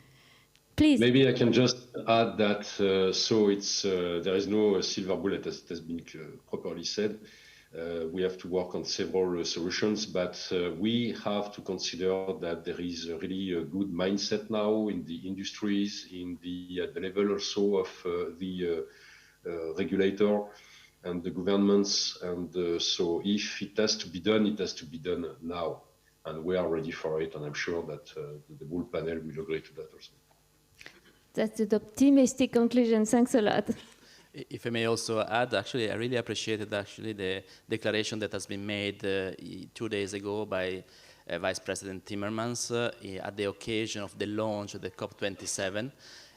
please. Maybe I can just add that, there is no silver bullet, as it has been properly said. We have to work on several solutions, but we have to consider that there is really a good mindset now in the industries, at the level also of the regulator, and the governments. And so if it has to be done, it has to be done now. And we are ready for it. And I'm sure that the whole panel will agree to that also. That's an optimistic conclusion. Thanks a lot. If I may also add, actually, I really appreciated actually the declaration that has been made 2 days ago by Vice President Timmermans at the occasion of the launch of the COP27,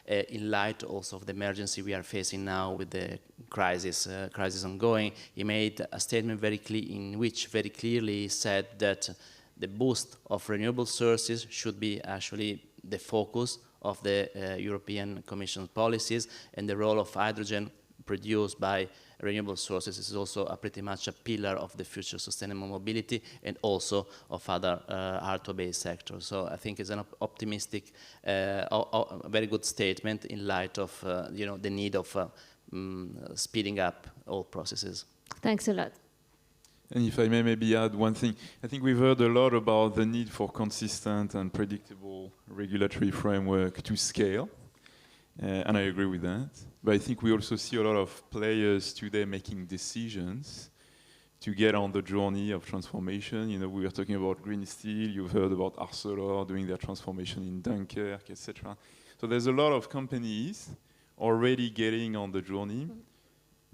in light also of the emergency we are facing now with the crisis ongoing. He made a statement in which very clearly said that the boost of renewable sources should be actually the focus of the European Commission policies, and the role of hydrogen produced by renewable sources is also pretty much a pillar of the future sustainable mobility and also of other hard-to-abate sectors. So I think it's an optimistic, a very good statement in light of the need of speeding up all processes. Thanks a lot. And if I may maybe add one thing, I think we've heard a lot about the need for consistent and predictable regulatory framework to scale, and I agree with that. But I think we also see a lot of players today making decisions to get on the journey of transformation. You know, we were talking about green steel, you've heard about Arcelor doing their transformation in Dunkirk, etc. So there's a lot of companies already getting on the journey.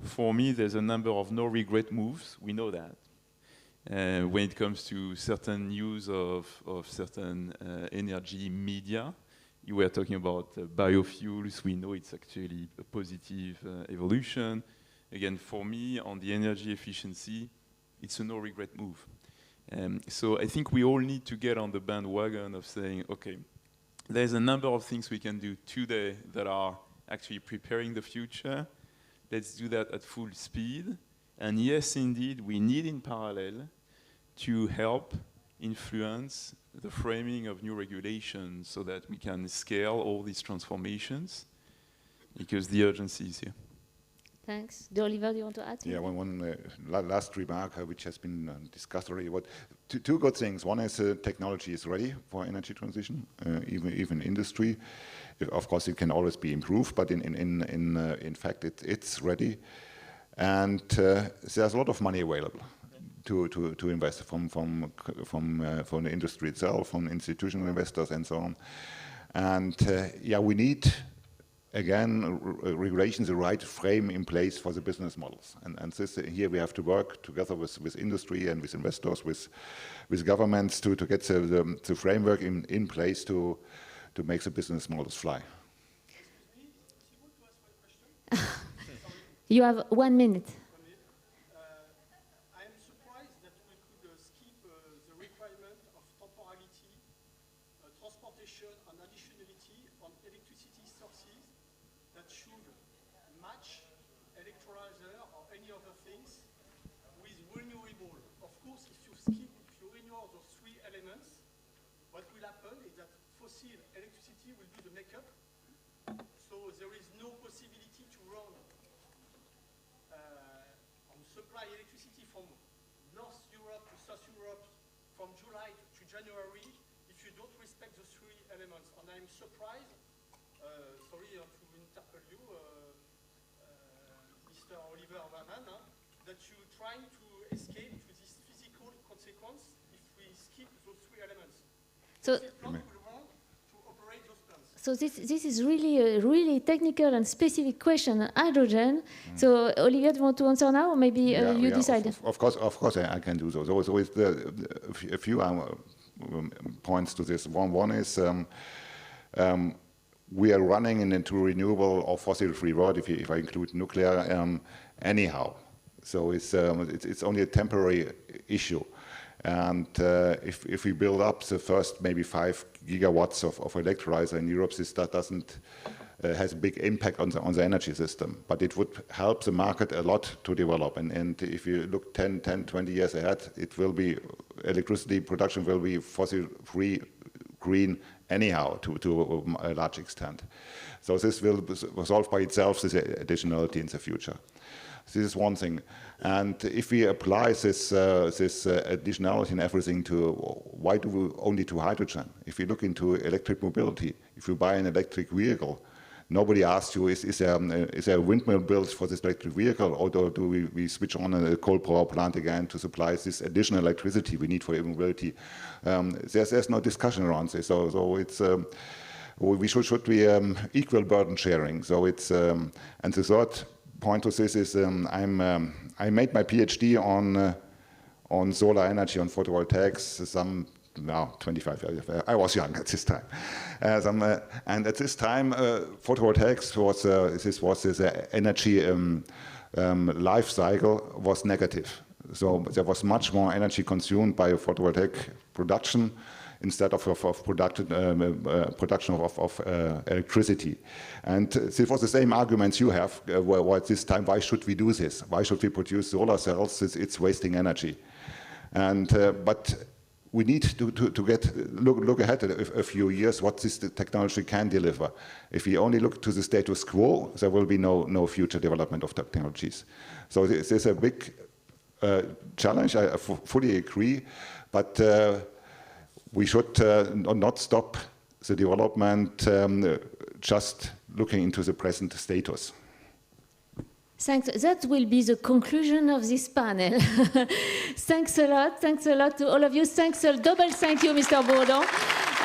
For me, there's a number of no-regret moves, we know that. When it comes to certain use of certain energy media, you were talking about biofuels, we know it's actually a positive evolution. Again, for me, on the energy efficiency, it's a no-regret move. So I think we all need to get on the bandwagon of saying, okay, there's a number of things we can do today that are actually preparing the future. Let's do that at full speed. And yes, indeed, we need in parallel to help influence the framing of new regulations so that we can scale all these transformations, because the urgency is here. Thanks. Oliver, do you want to add? Yeah, one last remark which has been discussed already. Two good things. One is technology is ready for energy transition, even industry. Of course, it can always be improved, but in fact, it's ready. And there's a lot of money available to invest from the industry itself, from institutional investors, and so on. And yeah, we need, again, regulations, the right frame in place for the business models. And this, here we have to work together with industry and with investors, with governments to get the framework in place to make the business models fly. You have 1 minute. I am surprised that we could skip the requirement of temporality, transportation and additionality on electricity sources that should match electrolyzer or any other things with renewable. Of course, if you renew those 3 elements, what will happen is that fossil electricity will do the makeup. So there is no possibility to run supply electricity from North Europe to South Europe from July to January if you don't respect the 3 elements. And I'm surprised, sorry to interpel you, Mr. Oliver Waman, that you're trying to escape to this physical consequence if we skip those 3 elements. So, so this is really a really technical and specific question, hydrogen. So Olivier, do you want to answer now, or maybe you decide? Of course, I can do so. So it's a few points to this. One is we are running into renewable or fossil-free world, if I include nuclear, anyhow. So it's only a temporary issue. And if we build up the first maybe 5 gigawatts of electrolyzer in Europe, that doesn't has a big impact on the energy system. But it would help the market a lot to develop. And if you look 10, 20 years ahead, it will be electricity production will be fossil-free, green anyhow to a large extent. So this will resolve by itself this additionality in the future. This is one thing. And if we apply this additionality and everything to, why do we only to hydrogen? If you look into electric mobility, if you buy an electric vehicle, Nobody asked you, is there a windmill built for this electric vehicle, or do we switch on a coal power plant again to supply this additional electricity we need for mobility? There's no discussion around this. So it's we should be equal burden sharing. So it's and the third point of this is I made my PhD on solar energy, on photovoltaics, now 25 years. I was young at this time, and at this time, photovoltaics was this energy life cycle was negative. So there was much more energy consumed by photovoltaic production instead of production of electricity. And this was the same arguments you have. Where at this time, why should we do this? Why should we produce solar cells? It's wasting energy. And but we need to look ahead a few years what this technology can deliver. If we only look to the status quo, there will be no future development of technologies. So this is a big challenge. I fully agree, but we should not stop the development just looking into the present status. Thanks. That will be the conclusion of this panel. Thanks a lot to all of you. Double thank you, Mr. Bourdon,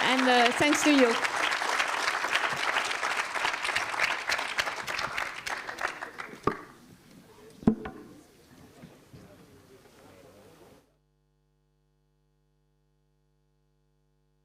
and thanks to you.